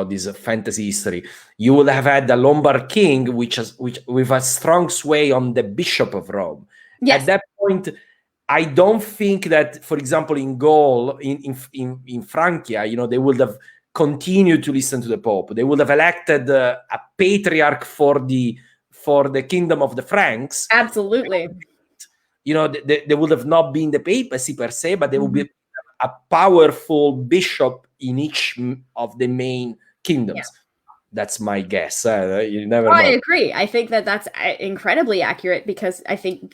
this fantasy history. You would have had the Lombard king, which with a strong sway on the Bishop of Rome. Yes. At that point, I don't think that, for example, in Gaul, in Francia, they would have continued to listen to the Pope. They would have elected a patriarch for the kingdom of the Franks. Absolutely. They would have not been the papacy per se, but they would be a powerful bishop in each of the main kingdoms. Yeah. That's my guess. You never know. I agree. I think that's incredibly accurate, because I think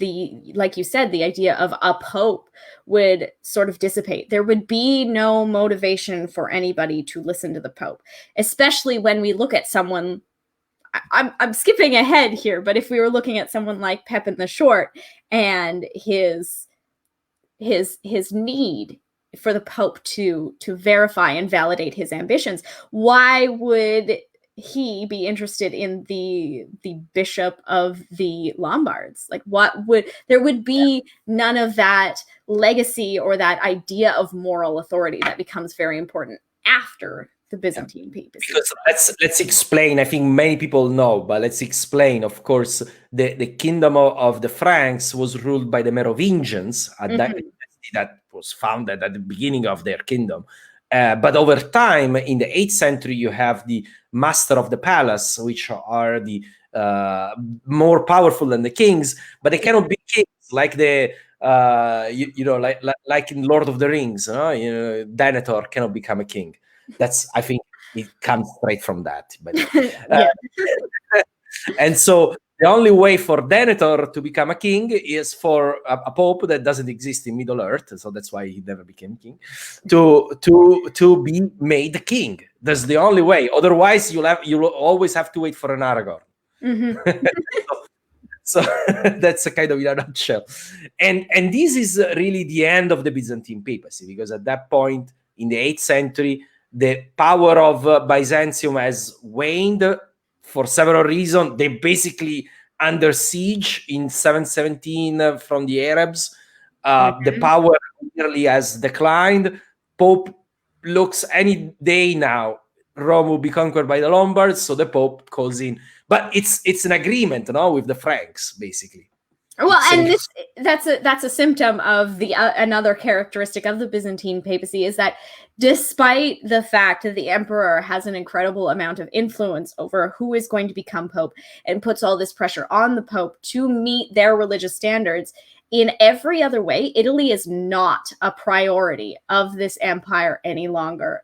like you said, the idea of a pope would sort of dissipate. There would be no motivation for anybody to listen to the Pope, especially when we look at someone. I'm skipping ahead here, but if we were looking at someone like Pepin the Short and his need for the Pope to verify and validate his ambitions, why would he be interested in the bishop of the Lombards? Like, there would be none of that legacy or that idea of moral authority that becomes very important after the Byzantine papacy. Because let's explain. I think many people know, but let's explain. Of course, the kingdom of the Franks was ruled by the Merovingians at that was founded at the beginning of their kingdom. But over time, in the 8th century, you have the master of the palace, which are the more powerful than the kings, but they cannot be kings like the like in Lord of the Rings. Denethor cannot become a king. That's, I think, it comes straight from that. But, and so the only way for Denethor to become a king is for a pope that doesn't exist in Middle Earth, so that's why he never became king, to be made king. That's the only way. Otherwise, you'll always have to wait for an Aragorn. So that's a kind of in a nutshell. And this is really the end of the Byzantine papacy, because at that point in the 8th century, the power of Byzantium has waned for several reasons. They basically under siege in 717 from the Arabs. The power nearly has declined. Pope looks any day now, Rome will be conquered by the Lombards, so the Pope calls in. But it's an agreement, with the Franks, basically. Well, and that's a symptom of the another characteristic of the Byzantine papacy is that despite the fact that the emperor has an incredible amount of influence over who is going to become pope and puts all this pressure on the pope to meet their religious standards, in every other way, Italy is not a priority of this empire any longer.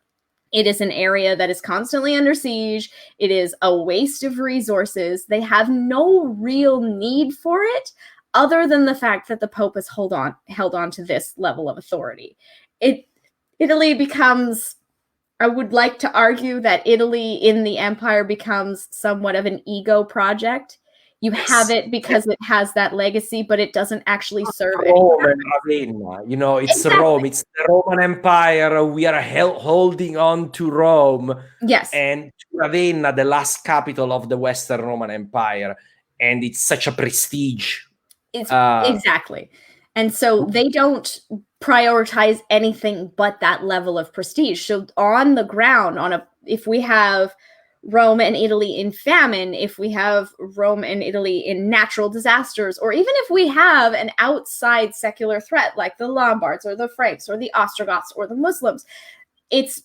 It is an area that is constantly under siege. It is a waste of resources. They have no real need for it, other than the fact that the Pope has held on to this level of authority. Italy becomes, I would like to argue that Italy in the empire becomes somewhat of an ego project. You have it because it has that legacy, but it doesn't actually serve Rome and Ravenna. You know, it's exactly. Rome. It's the Roman Empire. We are holding on to Rome. Yes. And Ravenna, the last capital of the Western Roman Empire. And it's such a prestige. Exactly. And so they don't prioritize anything but that level of prestige. So on the ground, if we have Rome and Italy in famine, if we have Rome and Italy in natural disasters, or even if we have an outside secular threat like the Lombards or the Franks or the Ostrogoths or the Muslims, it's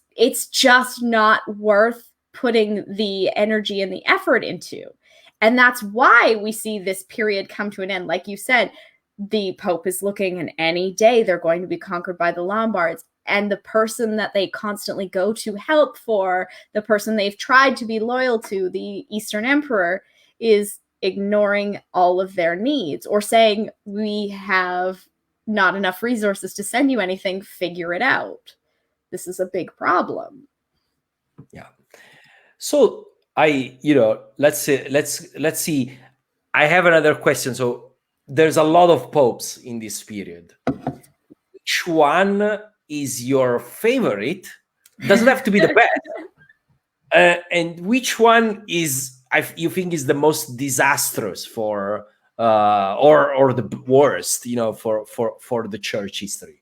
just not worth putting the energy and the effort into. And that's why we see this period come to an end. Like you said, the Pope is looking, and any day they're going to be conquered by the Lombards. And the person that they constantly go to help for, the person they've tried to be loyal to, the Eastern Emperor, is ignoring all of their needs or saying, we have not enough resources to send you anything, figure it out. This is a big problem. Yeah. So let's see. I have another question. So there's a lot of popes in this period. Which one is your favorite? Doesn't have to be the best. And which one you think is the most disastrous for or the worst, for the church history?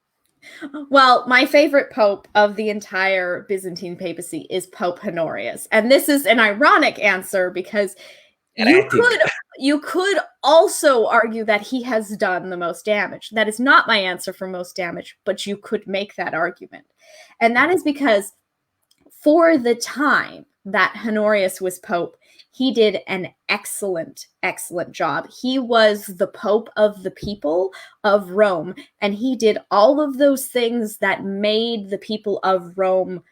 Well, my favorite pope of the entire Byzantine papacy is Pope Honorius. And this is an ironic answer because you could also argue that he has done the most damage. That is not my answer for most damage, but you could make that argument. And that is because for the time that Honorius was pope, he did an excellent, excellent job. He was the Pope of the people of Rome, and he did all of those things that made the people of Rome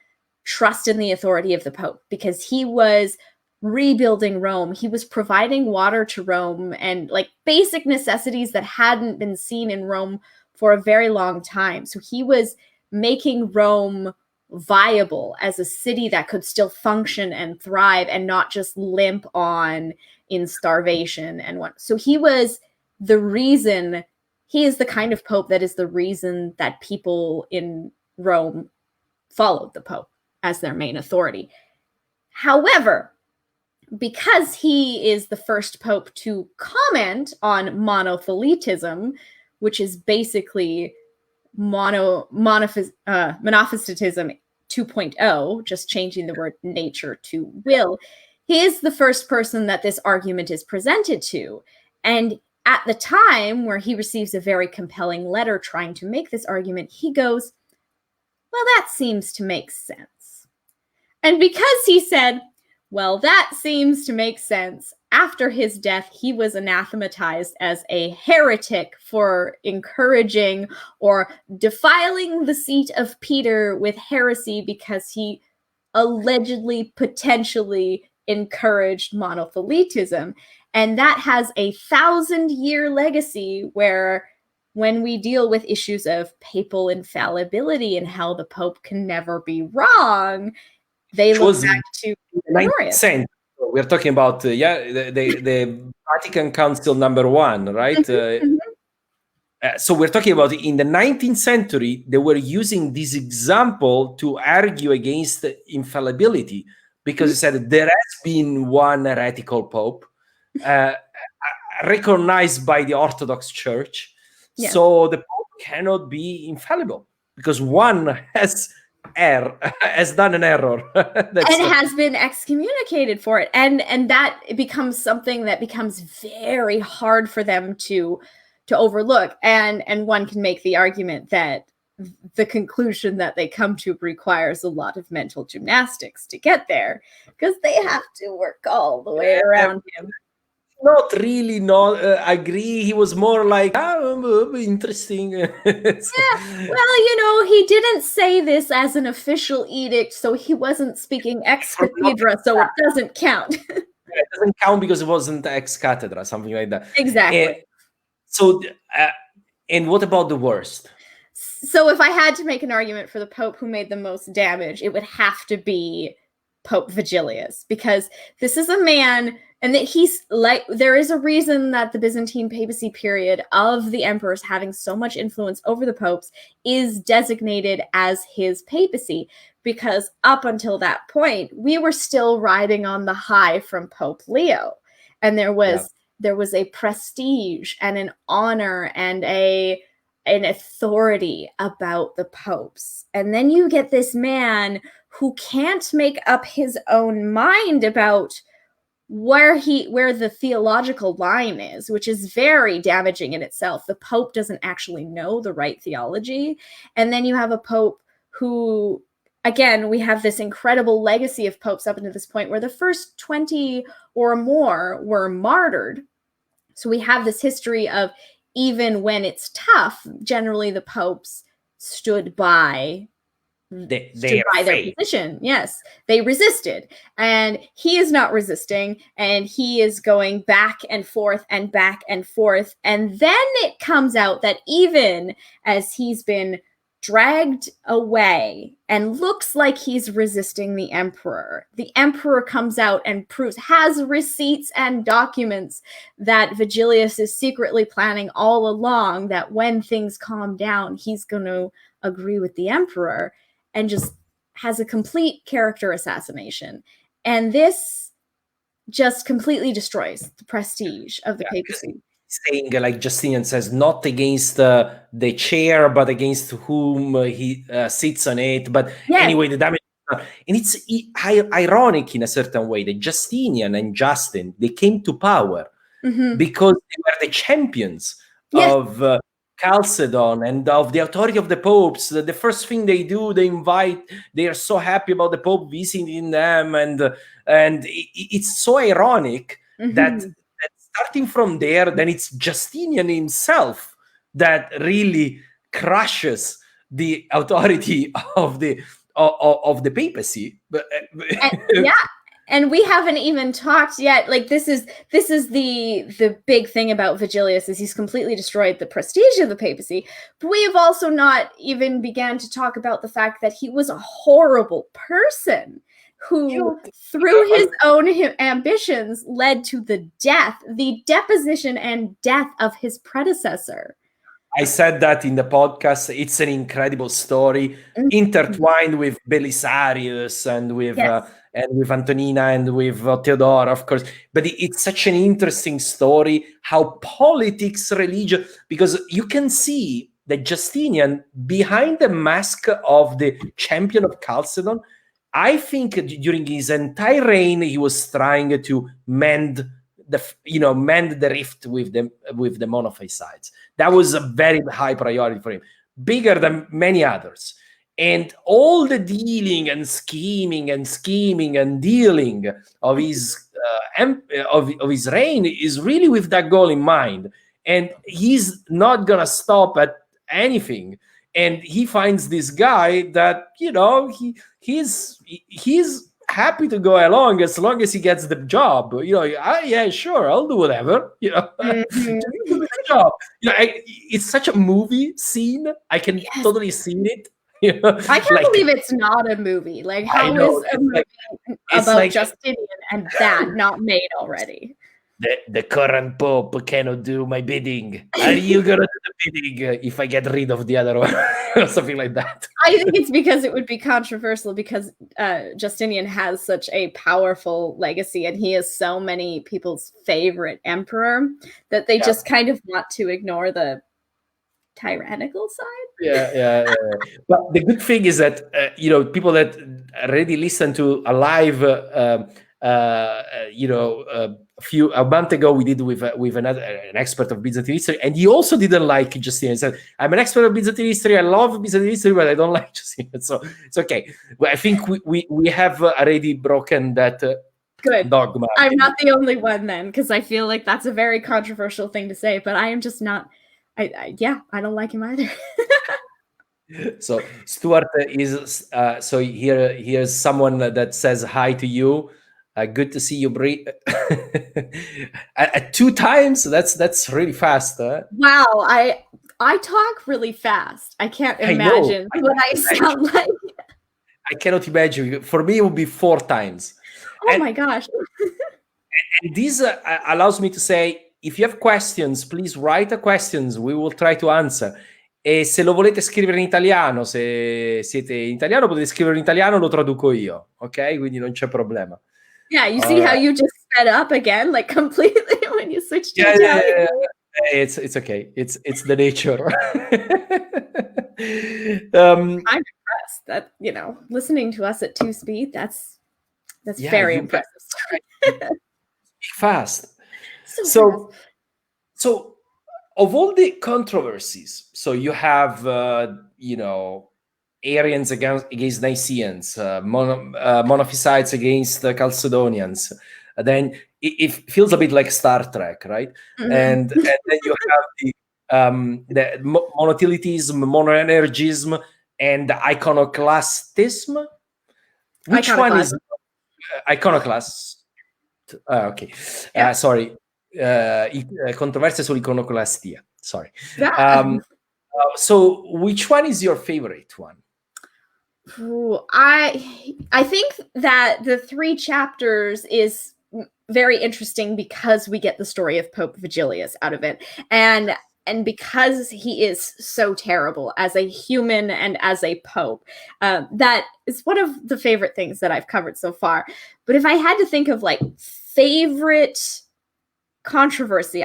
trust in the authority of the Pope, because he was rebuilding Rome. He was providing water to Rome and like basic necessities that hadn't been seen in Rome for a very long time. So he was making Rome viable as a city that could still function and thrive and not just limp on in starvation and what. So he is the kind of Pope that is the reason that people in Rome followed the Pope as their main authority. However, because he is the first Pope to comment on monothelitism, which is basically Monophysitism 2.0, just changing the word nature to will, he is the first person that this argument is presented to. And at the time where he receives a very compelling letter trying to make this argument, he goes, well, that seems to make sense. And because he said, well, that seems to make sense, after his death, he was anathematized as a heretic for encouraging or defiling the seat of Peter with heresy because he allegedly, potentially encouraged monothelitism. And that has a 1,000-year legacy where when we deal with issues of papal infallibility and how the Pope can never be wrong, they look back to the 19th century. We're talking about the Vatican Council #1, right? So we're talking about in the 19th century, they were using this example to argue against infallibility because they said there has been one heretical pope recognized by the Orthodox Church. Yes. So the Pope cannot be infallible because one has has done an error. And has been excommunicated for it. And that becomes something that becomes very hard for them to overlook. And one can make the argument that the conclusion that they come to requires a lot of mental gymnastics to get there, because they have to work all the way around him. Not really, agree. He was more like, interesting. Yeah, well, he didn't say this as an official edict, so he wasn't speaking ex cathedra, so it doesn't count. It doesn't count because it wasn't ex cathedra, something like that. Exactly. And what about the worst? So if I had to make an argument for the Pope who made the most damage, it would have to be Pope Vigilius, because this is a man, and that he's like, there is a reason that the Byzantine papacy period of the emperors having so much influence over the popes is designated as his papacy, because up until that point, we were still riding on the high from Pope Leo. And there was a prestige and an honor and an authority about the popes. And then you get this man who can't make up his own mind about where the theological line is, which is very damaging in itself. The Pope doesn't actually know the right theology. And then you have a Pope who, again, we have this incredible legacy of popes up until this point where the first 20 or more were martyred. So we have this history of, even when it's tough, generally the popes stood by their position. Yes, they resisted, and he is not resisting, and he is going back and forth and back and forth. And then it comes out that even as he's been dragged away and looks like he's resisting the emperor comes out and has receipts and documents that Vigilius is secretly planning all along, that when things calm down, he's going to agree with the emperor, and just has a complete character assassination. And this just completely destroys the prestige of the papacy. Saying, like Justinian says, not against the chair, but against whom he sits on it. But anyway, the damage. And it's ironic in a certain way that Justinian and Justin, they came to power because they were the champions of Chalcedon and of the authority of the popes. The first thing they do, they are so happy about the Pope visiting them, and it's so ironic that starting from there, then it's Justinian himself that really crushes the authority of the papacy. And we haven't even talked yet. Like, this is the big thing about Vigilius, is he's completely destroyed the prestige of the papacy. But we have also not even began to talk about the fact that he was a horrible person who, through his own ambitions, led to the deposition and death of his predecessor. I said that in the podcast. It's an incredible story, intertwined with Belisarius and with Antonina and with Theodora, of course. But it's such an interesting story, how politics, religion, because you can see that Justinian, behind the mask of the champion of Chalcedon, I think during his entire reign, he was trying to mend the rift with the Monophysites. That was a very high priority for him, bigger than many others. And all the dealing and scheming and dealing of his of his reign is really with that goal in mind. And he's not gonna stop at anything. And he finds this guy that, he's happy to go along as long as he gets the job. Yeah, sure, I'll do whatever. Just do the job. It's such a movie scene. I can totally see it. I can't believe it's not a movie. Like, how is a movie about Justinian and that not made already? The current Pope cannot do my bidding. Are you gonna do the bidding if I get rid of the other one? Or something like that. I think it's because it would be controversial, because Justinian has such a powerful legacy, and he is so many people's favorite emperor, that they just kind of want to ignore the tyrannical side. Yeah. But the good thing is that people that already listen to a live, a month ago we did with an expert of Byzantine history, and he also didn't like Justinian. He said, "I'm an expert of Byzantine history. I love Byzantine history, but I don't like Justinian." So it's okay. Well, I think we have already broken that. Good. Dogma. I'm not the only one then, because I feel like that's a very controversial thing to say, but I am just not. I don't like him either. So Stuart is so here's someone that says hi to you. Good to see you, Brie. At 2 times. That's really fast. Wow, I talk really fast. I can't imagine what I sound like. I cannot imagine. For me, it would be 4 times. Oh my gosh. And this allows me to say, if you have questions, please write the questions. We will try to answer. E se lo volete scrivere in italiano, se siete in italiano, potete scrivere in italiano, lo traduco io. Ok? Quindi non c'è problema. Yeah, you see how you just sped up again, like completely when you switched to Italian? Yeah. It's okay. It's the nature. I'm impressed that, listening to us at 2 speed, that's very impressive. Fast. So of all the controversies, so you have Arians against Nicaeans, Monophysites against the Chalcedonians. Then it feels a bit like Star Trek, right? Mm-hmm. And then you have the monothelitism, monoenergism, and iconoclastism. Which one is iconoclast? Okay. Yeah. Sorry. Controversia sull'iconoclastia. Sorry. Yeah. So which one is your favorite one? Ooh, I think that the 3 chapters is very interesting because we get the story of Pope Vigilius out of it. And because he is so terrible as a human and as a pope, that is one of the favorite things that I've covered so far. But if I had to think of like favorite controversy,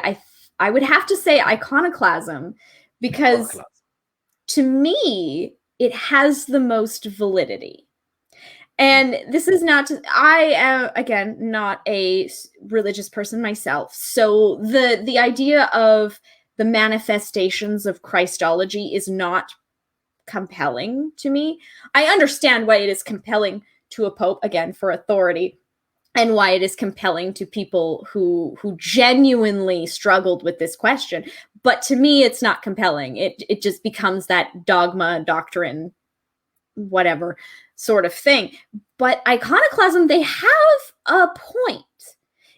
I would have to say iconoclasm, because to me, it has the most validity. And this is not, I am, again, not a religious person myself. So the idea of the manifestations of Christology is not compelling to me. I understand why it is compelling to a pope, again, for authority, and why it is compelling to people who genuinely struggled with this question. But to me, it's not compelling. It just becomes that dogma, doctrine, whatever sort of thing. But iconoclasm, they have a point.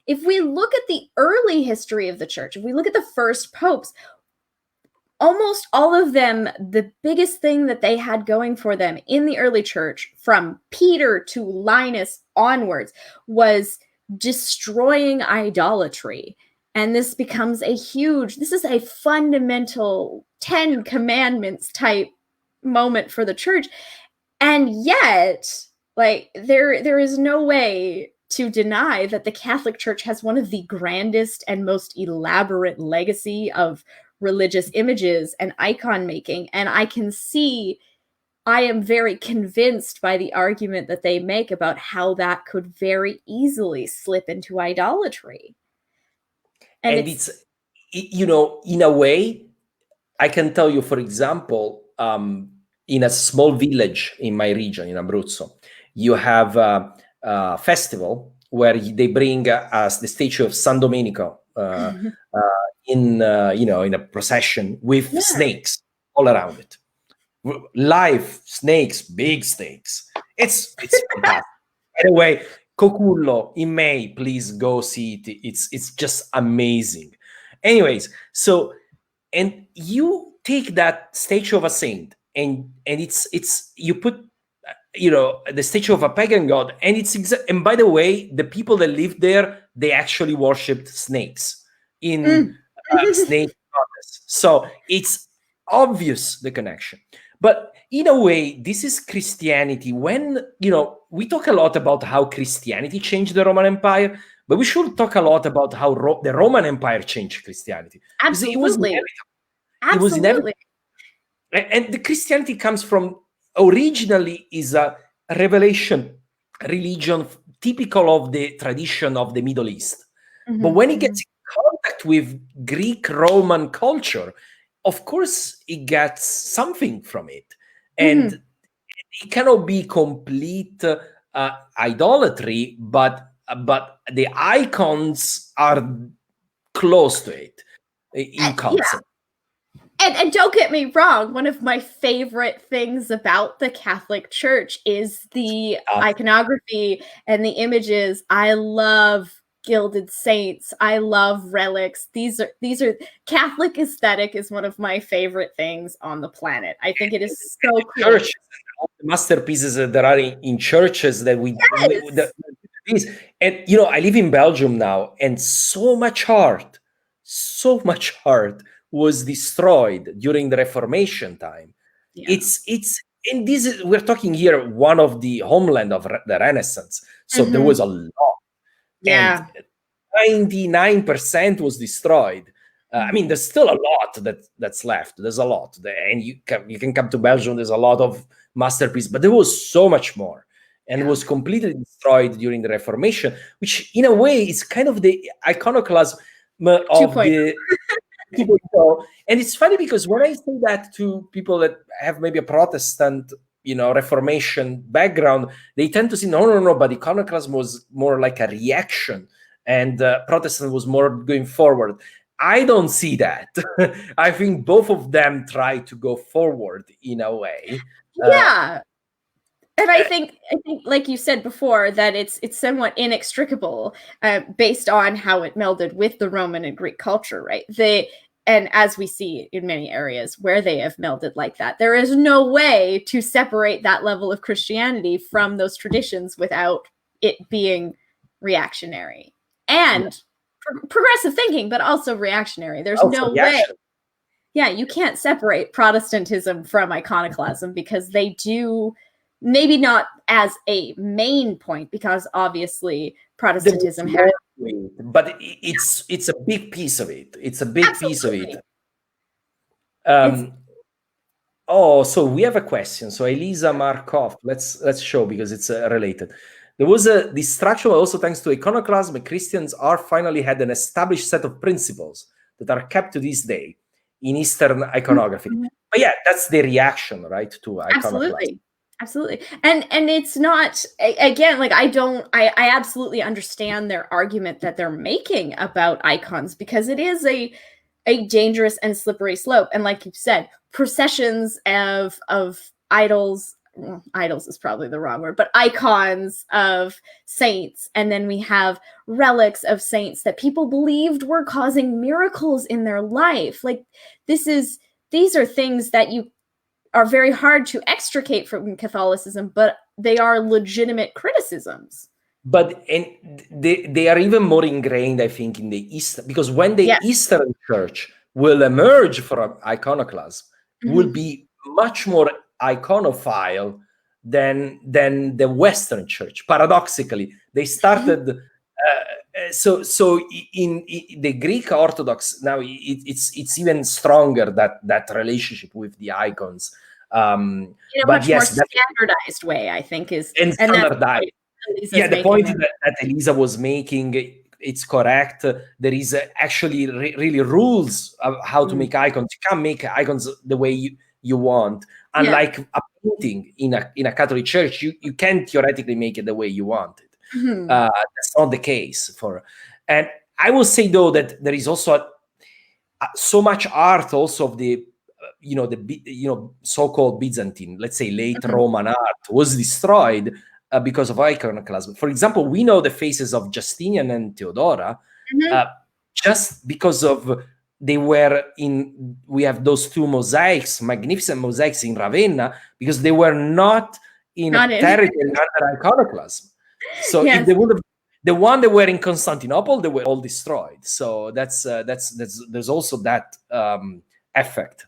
If we look at the early history of the church, if we look at the first popes, almost all of them, the biggest thing that they had going for them in the early church, from Peter to Linus onwards, was destroying idolatry. And this becomes this is a fundamental 10 commandments type moment for the church. And yet, like, there is no way to deny that the Catholic Church has one of the grandest and most elaborate legacy of religious images and icon making. And I am very convinced by the argument that they make about how that could very easily slip into idolatry. And it's in a way, I can tell you, for example, in a small village in my region, in Abruzzo, you have a festival where they bring the statue of San Domenico in a procession with snakes all around it. Live snakes, big snakes. It's fantastic. By the way, Cocullo in May, please go see it. It's just amazing. Anyways, so, and you take that statue of a saint and it's you put the statue of a pagan god, and and by the way, the people that lived there, they actually worshipped snakes in snake goddess. So it's obvious, the connection. But in a way, this is Christianity. When we talk a lot about how Christianity changed the Roman Empire, but we should talk a lot about how the Roman Empire changed Christianity. Absolutely. It was inevitable. and the Christianity comes from, originally is a revelation religion typical of the tradition of the Middle East. But when it gets in contact with Greek Roman culture, of course it gets something from it, and it cannot be complete idolatry, but the icons are close to it in concept. And don't get me wrong, one of my favorite things about the Catholic Church is the iconography and the images. I love gilded saints. I love relics. These are Catholic aesthetic is one of my favorite things on the planet. I think it is so cool. Churches, all the masterpieces that are in churches that and I live in Belgium now, and so much art was destroyed during the Reformation time. It's and this is, we're talking here, one of the homeland of the Renaissance. So there was a lot. Yeah. And 99% was destroyed. I mean, there's still a lot that's left. There's a lot. And you can come to Belgium, there's a lot of masterpieces, but there was so much more. And it was completely destroyed during the Reformation, which in a way is kind of the iconoclasm of the people. And it's funny because when I say that to people that have maybe a Protestant, Reformation background, they tend to say, no, but iconoclasm was more like a reaction, and Protestant was more going forward. I don't see that. I think both of them try to go forward in a way. Yeah. And I think, like you said before, that it's somewhat inextricable based on how it melded with the Roman and Greek culture, right? And as we see in many areas where they have melded like that, there is no way to separate that level of Christianity from those traditions without it being reactionary and progressive thinking, but also reactionary. There's no way. Yeah, you can't separate Protestantism from iconoclasm, because they do. Maybe not as a main point, because obviously Protestantism has, but it's a big piece of it. It's a big piece of it. So we have a question. So Elisa Markov, let's show, because it's related. There was a distraction, but also thanks to iconoclasm, Christians are finally had an established set of principles that are kept to this day in Eastern iconography. But yeah, that's the reaction, right, to iconoclasm. Absolutely. And it's not, again, like I absolutely understand their argument that they're making about icons, because it is a dangerous and slippery slope. And like you said, processions of idols, well, idols is probably the wrong word, but icons of saints. And then we have relics of saints that people believed were causing miracles in their life. Like these are things that you are very hard to extricate from Catholicism, but they are legitimate criticisms. But they are even more ingrained, I think, in the East, because when the Eastern Church will emerge from iconoclasm, will be much more iconophile than the Western Church. Paradoxically, they started. So in the Greek Orthodox now, it's even stronger, that relationship with the icons. In a much more standardized way, I think, is standardized. The point that Elisa was making, it's correct. There is actually really rules of how to make icons. You can't make icons the way you want. Unlike a painting in a Catholic church, you can theoretically make it the way you want it. That's not the case and I will say, though, that there is also so much art also of the so-called Byzantine, let's say late Roman art, was destroyed because of iconoclasm. For example, we know the faces of Justinian and Theodora just because of we have those two mosaics, magnificent mosaics in Ravenna, because they were not in territory under iconoclasm. So if they would have, the one that were in Constantinople, they were all destroyed. So that's there's also that effect.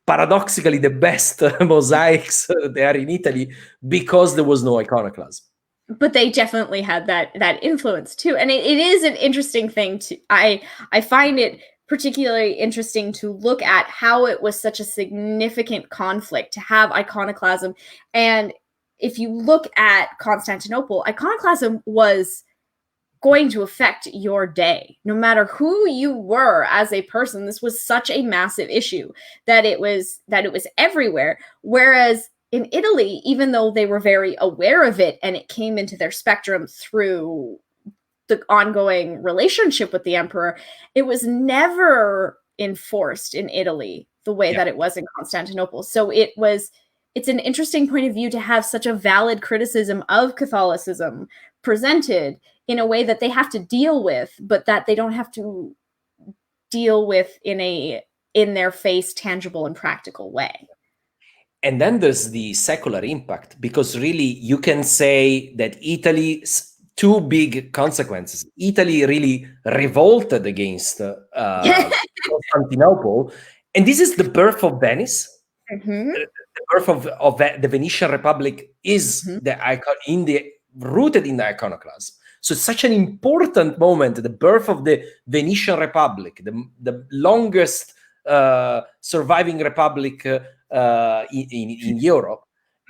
Paradoxically, the best mosaics they are in Italy because there was no iconoclasm. But they definitely had that influence too, and it is an interesting thing. I find it particularly interesting to look at how it was such a significant conflict to have iconoclasm. And if you look at Constantinople, iconoclasm was going to affect your day. No matter who you were as a person, this was such a massive issue that it was everywhere. Whereas in Italy, even though they were very aware of it and it came into their spectrum through the ongoing relationship with the emperor, it was never enforced in Italy the way that it was in Constantinople. So it's an interesting point of view to have such a valid criticism of Catholicism presented in a way that they have to deal with, but that they don't have to deal with in their face, tangible and practical way. And then there's the secular impact, because really you can say that Italy's two big consequences. Italy really revolted against Constantinople, and this is the birth of Venice. Mm-hmm. The birth of the Venetian Republic is the icon rooted in the iconoclasm. So it's such an important moment, the birth of the Venetian Republic, the longest surviving republic in Europe,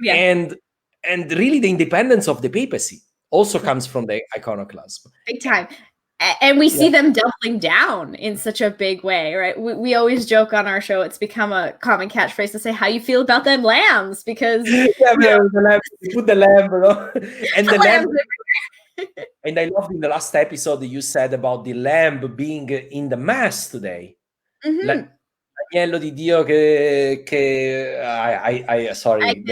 and really the independence of the papacy also comes from the iconoclasm. Big time. And we see them doubling down in such a big way, right? We always joke on our show, it's become a common catchphrase to say, how you feel about them lambs? Because the lamb, you put the lamb, and the lamb. And I loved in the last episode you said about the lamb being in the mass today. L'agnello di Dio che sorry,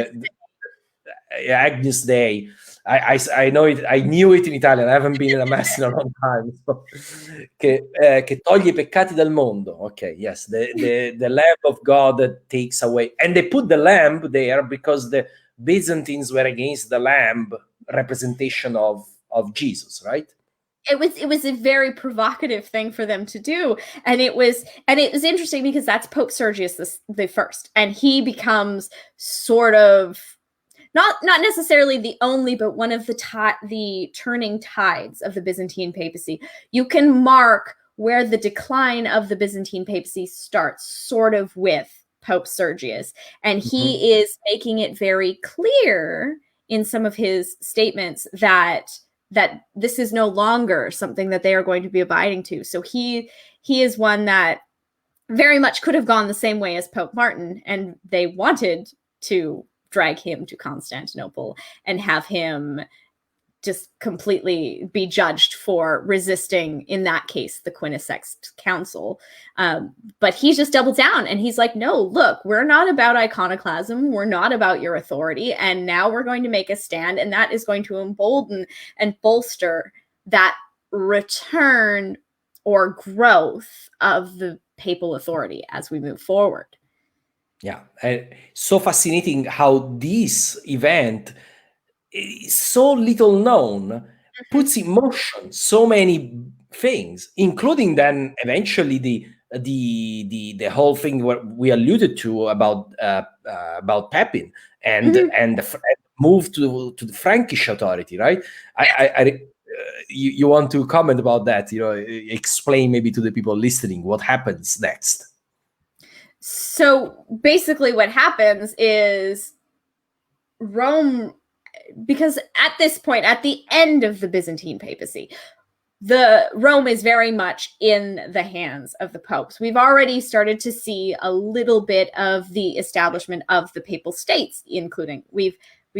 Agnus Dei. I know it. I knew it in Italian. I haven't been in a mass in a long time. So, che toglie i peccati dal mondo. Okay, yes, the Lamb of God that takes away, and they put the lamb there because the Byzantines were against the lamb representation of Jesus, right? It was a very provocative thing for them to do, and it was interesting because that's Pope Sergius the First, and he becomes sort of not necessarily the only, but one of the turning tides of the Byzantine papacy. You can mark where the decline of the Byzantine papacy starts, sort of with Pope Sergius, and he is making it very clear in some of his statements that this is no longer something that they are going to be abiding to. So he is one that very much could have gone the same way as Pope Martin, and they wanted to drag him to Constantinople and have him just completely be judged for resisting, in that case, the Quinisext Council. But he's just doubled down, and he's like, no, look, we're not about iconoclasm. We're not about your authority. And now we're going to make a stand, and that is going to embolden and bolster that return or growth of the papal authority as we move forward. Yeah, so fascinating how this event is so little known, puts in motion so many things, including then eventually the whole thing what we alluded to about Pepin and the move to the Frankish authority, right? You want to comment about that? Explain maybe to the people listening what happens next. So basically what happens is Rome, because at this point, at the end of the Byzantine papacy, Rome is very much in the hands of the popes. We've already started to see a little bit of the establishment of the papal states, including we've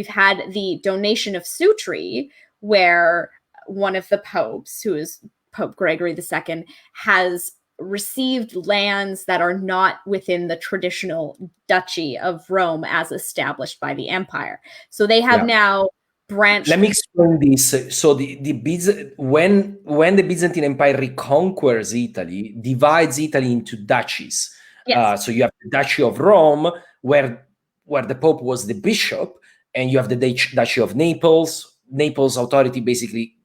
had the donation of Sutri, where one of the popes, who is Pope Gregory II, has received lands that are not within the traditional duchy of Rome as established by the empire. So they have now branched. Let me explain this. So when the Byzantine Empire reconquers Italy, divides Italy into duchies. Yes. So you have the Duchy of Rome, where the Pope was the bishop, and you have the Duchy of Naples. Naples authority basically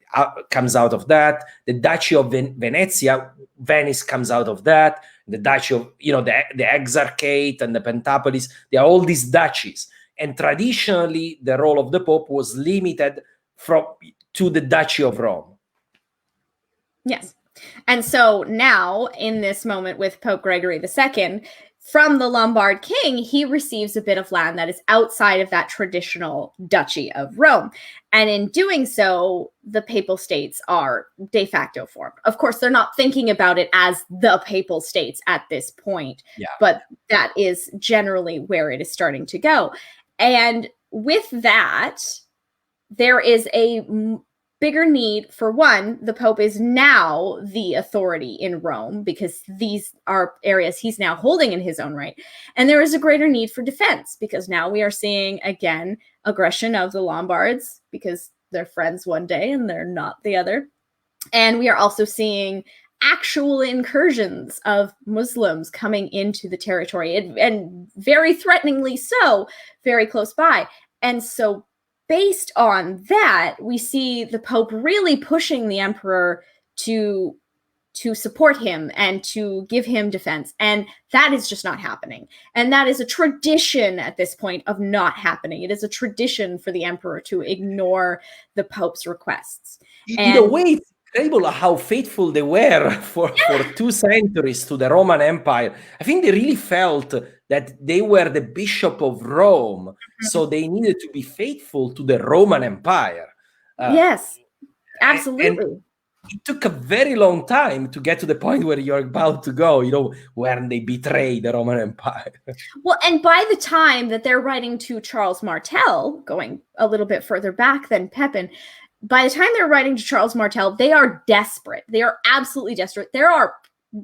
comes out of that. The Duchy of Venezia, Venice comes out of that. The Duchy of, the Exarchate and the Pentapolis, they are all these duchies. And traditionally, the role of the Pope was limited to the Duchy of Rome. Yes. And so now, in this moment with Pope Gregory II, from the Lombard king, he receives a bit of land that is outside of that traditional duchy of Rome. And in doing so, the papal states are de facto formed. Of course, they're not thinking about it as the papal states at this point, but that is generally where it is starting to go. And with that, there is a bigger need for, one, the Pope is now the authority in Rome because these are areas he's now holding in his own right. And there is a greater need for defense because now we are seeing, again, aggression of the Lombards because they're friends one day and they're not the other. And we are also seeing actual incursions of Muslims coming into the territory, and very threateningly so, very close by. And so based on that, we see the Pope really pushing the emperor to support him and to give him defense. And that is just not happening. And that is a tradition at this point of not happening. It is a tradition for the emperor to ignore the Pope's requests. In a way, it's incredible how faithful they were for 2 centuries to the Roman Empire. I think they really felt that they were the Bishop of Rome, so they needed to be faithful to the Roman Empire. Yes, absolutely. And it took a very long time to get to the point where you're about to go, when they betrayed the Roman Empire. Well, and by the time that they're writing to Charles Martel, going a little bit further back than Pepin, by the time they're writing to Charles Martel, they are desperate. They are absolutely desperate. There are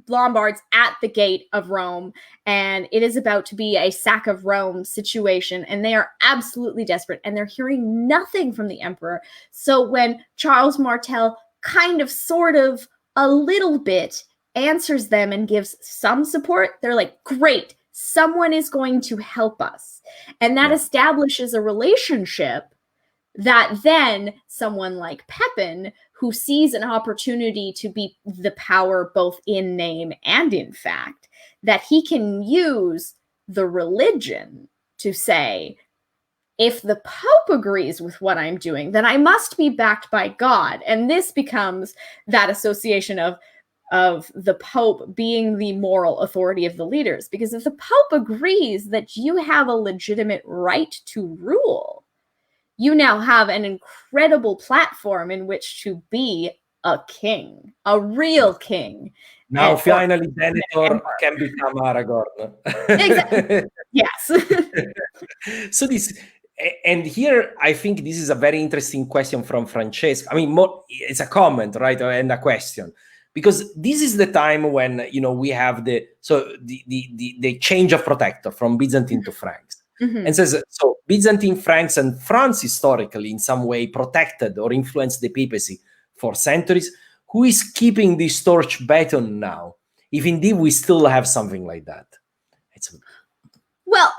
Lombards at the gate of Rome, and it is about to be a sack of Rome situation, and they are absolutely desperate, and they're hearing nothing from the emperor. So when Charles Martel kind of, sort of, a little bit answers them and gives some support, they're like, great, someone is going to help us. And that establishes a relationship that then someone like Pepin, who sees an opportunity to be the power both in name and in fact, that he can use the religion to say, if the Pope agrees with what I'm doing, then I must be backed by God. And this becomes that association of the Pope being the moral authority of the leaders. Because if the Pope agrees that you have a legitimate right to rule, you now have an incredible platform in which to be a king, a real king. Now, finally, Denethor can become Aragorn. Exactly. Yes. So and here, I think this is a very interesting question from Francesca. I mean, it's a comment, right, and a question, because this is the time when we have the change of protector from Byzantine to Franks. And says, so Byzantine, Franks, and France historically in some way protected or influenced the papacy for centuries. Who is keeping this torch baton now? If indeed we still have something like that. Well,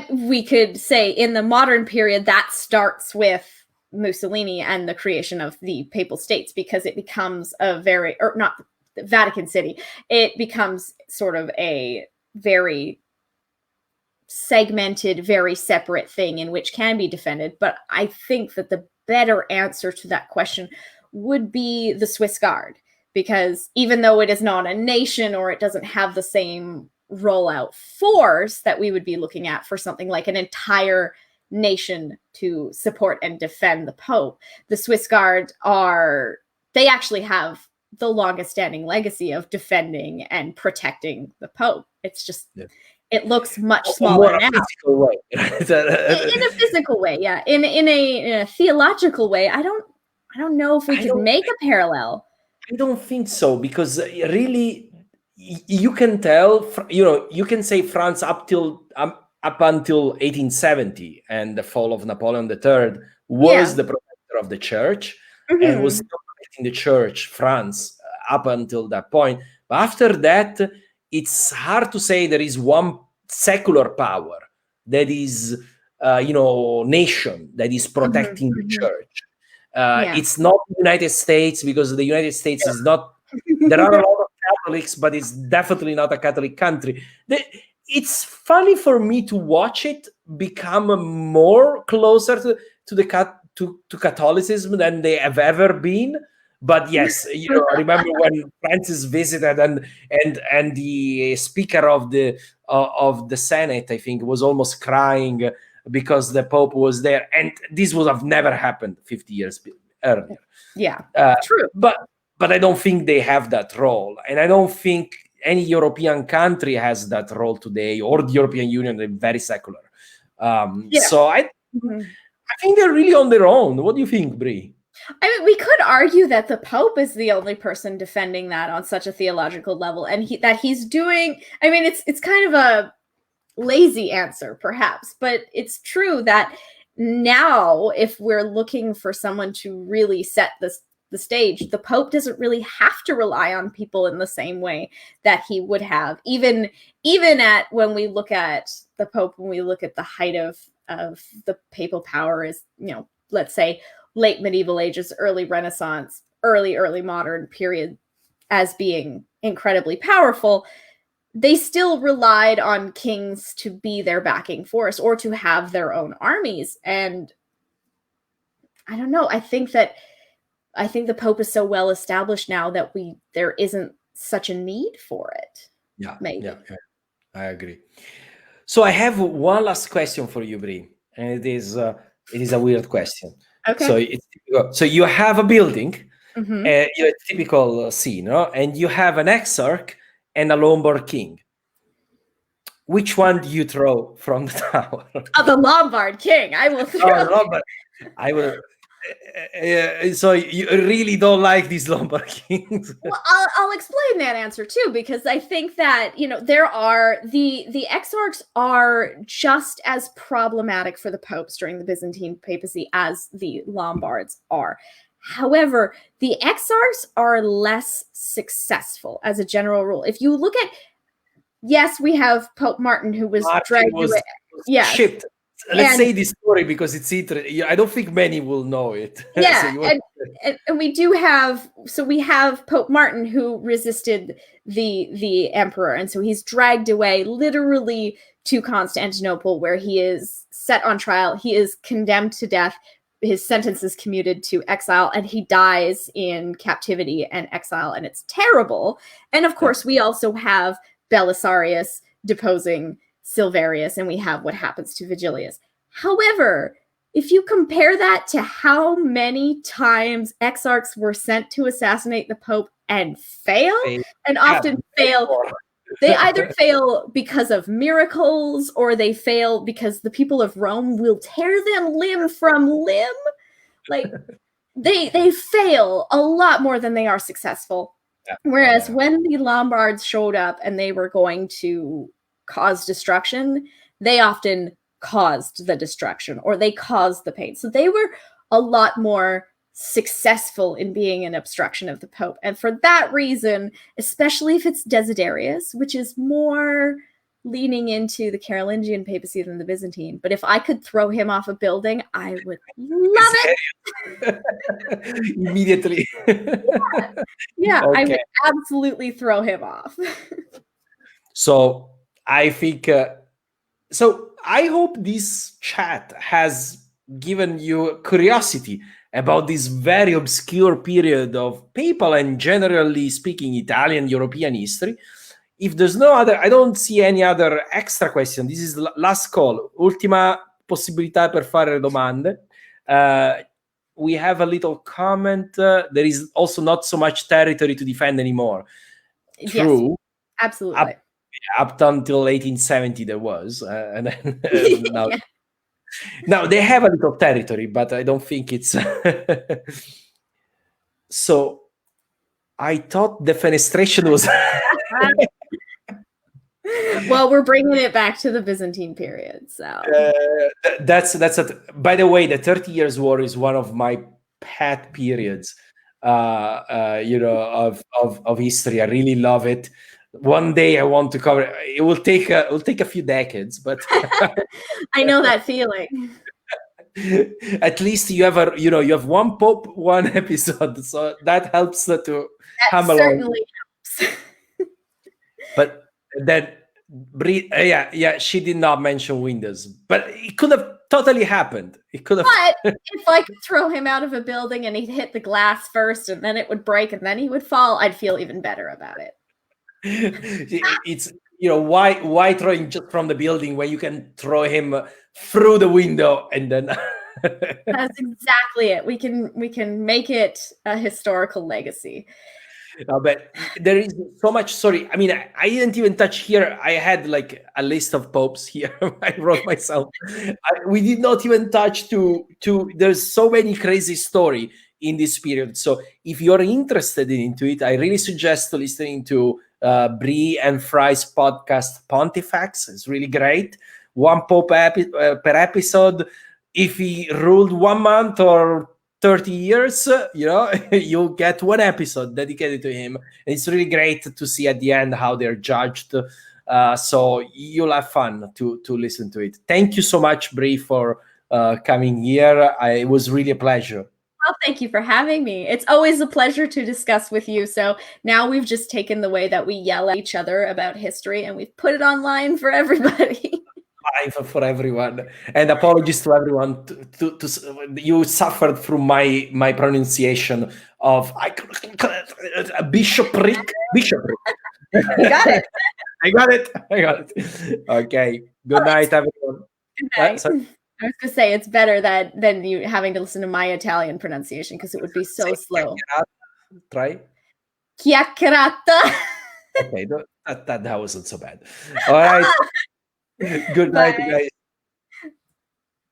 we could say in the modern period that starts with Mussolini and the creation of the Papal States, because it becomes not Vatican City. It becomes sort of a very segmented, very separate thing in which can be defended. But I think that the better answer to that question would be the Swiss Guard, because even though it is not a nation or it doesn't have the same rollout force that we would be looking at for something like an entire nation to support and defend the Pope, the Swiss Guard they actually have the longest standing legacy of defending and protecting the Pope. It's just it looks much smaller now. In a physical way, yeah. In a theological way, I don't know if we can make a parallel. I don't think so, because really, you can tell, you can say France up until 1870 and the fall of Napoleon III was the protector of the church and was still protecting the church, France, up until that point. But after that, it's hard to say there is one secular power that is, nation that is protecting the church. It's not the United States, because the United States is not, there are a lot of Catholics, but it's definitely not a Catholic country. It's funny for me to watch it become more closer to Catholicism than they have ever been, But yes, remember when Francis visited and the speaker of the Senate, I think, was almost crying because the Pope was there, and this would have never happened 50 years earlier. Yeah, true. But I don't think they have that role, and I don't think any European country has that role today, or the European Union. They're very secular. So I think they're really on their own. What do you think, Brie? I mean, we could argue that the Pope is the only person defending that on such a theological level, and he's doing. I mean, it's kind of a lazy answer, perhaps, but it's true that now, if we're looking for someone to really set the stage, the Pope doesn't really have to rely on people in the same way that he would have, even at when we look at the Pope, when we look at the height of the papal power is, let's say late medieval ages, early Renaissance, early modern period as being incredibly powerful. They still relied on kings to be their backing force or to have their own armies. And I don't know. I think the Pope is so well established now that there isn't such a need for it. Yeah, maybe. Yeah, I agree. So I have one last question for you, Brie, and it is a weird question. Okay. So you have a building, you're a typical scene, and you have an exarch and a Lombard king. Which one do you throw from the tower? Oh, the Lombard king. I will throw. Oh, Lombard. I will. So you really don't like these Lombard kings? Well, I'll explain that answer too, because I think that there are the exarchs are just as problematic for the popes during the Byzantine papacy as the Lombards are. However, the exarchs are less successful as a general rule. If you look at, yes, we have Pope Martin, who was dragged away. Yeah. Shipped. Let's say this story because it's interesting. I don't think many will know it. Yeah, and we do have. So we have Pope Martin, who resisted the emperor, and so he's dragged away literally to Constantinople, where he is set on trial. He is condemned to death. His sentence is commuted to exile, and he dies in captivity and exile, and it's terrible. And of course, we also have Belisarius deposing Silverius, and we have what happens to Vigilius. However, if you compare that to how many times exarchs were sent to assassinate the Pope and fail, and often fail, they either fail because of miracles, or they fail because the people of Rome will tear them limb from limb. Like, they fail a lot more than they are successful. Whereas when the Lombards showed up and they were going to cause destruction, they often caused the destruction, or they caused the pain. So they were a lot more successful in being an obstruction of the Pope. And for that reason, especially if it's Desiderius, which is more leaning into the Carolingian papacy than the Byzantine, but if I could throw him off a building, I would love it. Immediately. Yeah, okay. I would absolutely throw him off. So I think, so I hope this chat has given you curiosity about this very obscure period of papal and generally speaking Italian European history. If there's no other, I don't see any other extra question. This is last call. Ultima possibilità per fare domande. We have a little comment. There is also not so much territory to defend anymore. True. Yes, absolutely. Up until 1870 there was, and then now, now they have a little territory, but I don't think it's so. I thought the fenestration was well, we're bringing it back to the Byzantine period, so that's by the way, the 30 Years' War is one of my pet periods of history. I really love it. One day I want to cover it. It will take a few decades, but I know that feeling. At least you have one Pope, one episode, so that helps to come along. Certainly helps. But then Yeah, she did not mention Windows, but it could have totally happened. It could have. But if I could throw him out of a building and he'd hit the glass first and then it would break and then he would fall, I'd feel even better about it. It's, why throwing just from the building when you can throw him through the window and then. That's exactly it. We can make it a historical legacy. But there is so much. Sorry, I mean, I didn't even touch here. I had like a list of popes here. I wrote myself. We did not even touch to. There's so many crazy story in this period. So if you're interested into it, I really suggest listening to Brie and Fry's podcast Pontifex. It's really great. One pope per episode. If he ruled 1 month or 30 years, you'll get one episode dedicated to him. And it's really great to see at the end how they're judged. So you'll have fun to listen to it. Thank you so much, Brie, for coming here. It was really a pleasure. Well, thank you for having me. It's always a pleasure to discuss with you. So now we've just taken the way that we yell at each other about history and we've put it online for everybody. For everyone, and apologies to everyone. You suffered through my pronunciation of bishopric. You got it. I got it. Okay. Good night, everyone. Good night. I was gonna say it's better than you having to listen to my Italian pronunciation because it would be so slow. Try. Chiacchierata. Okay, that wasn't so bad. All right. Good night, guys.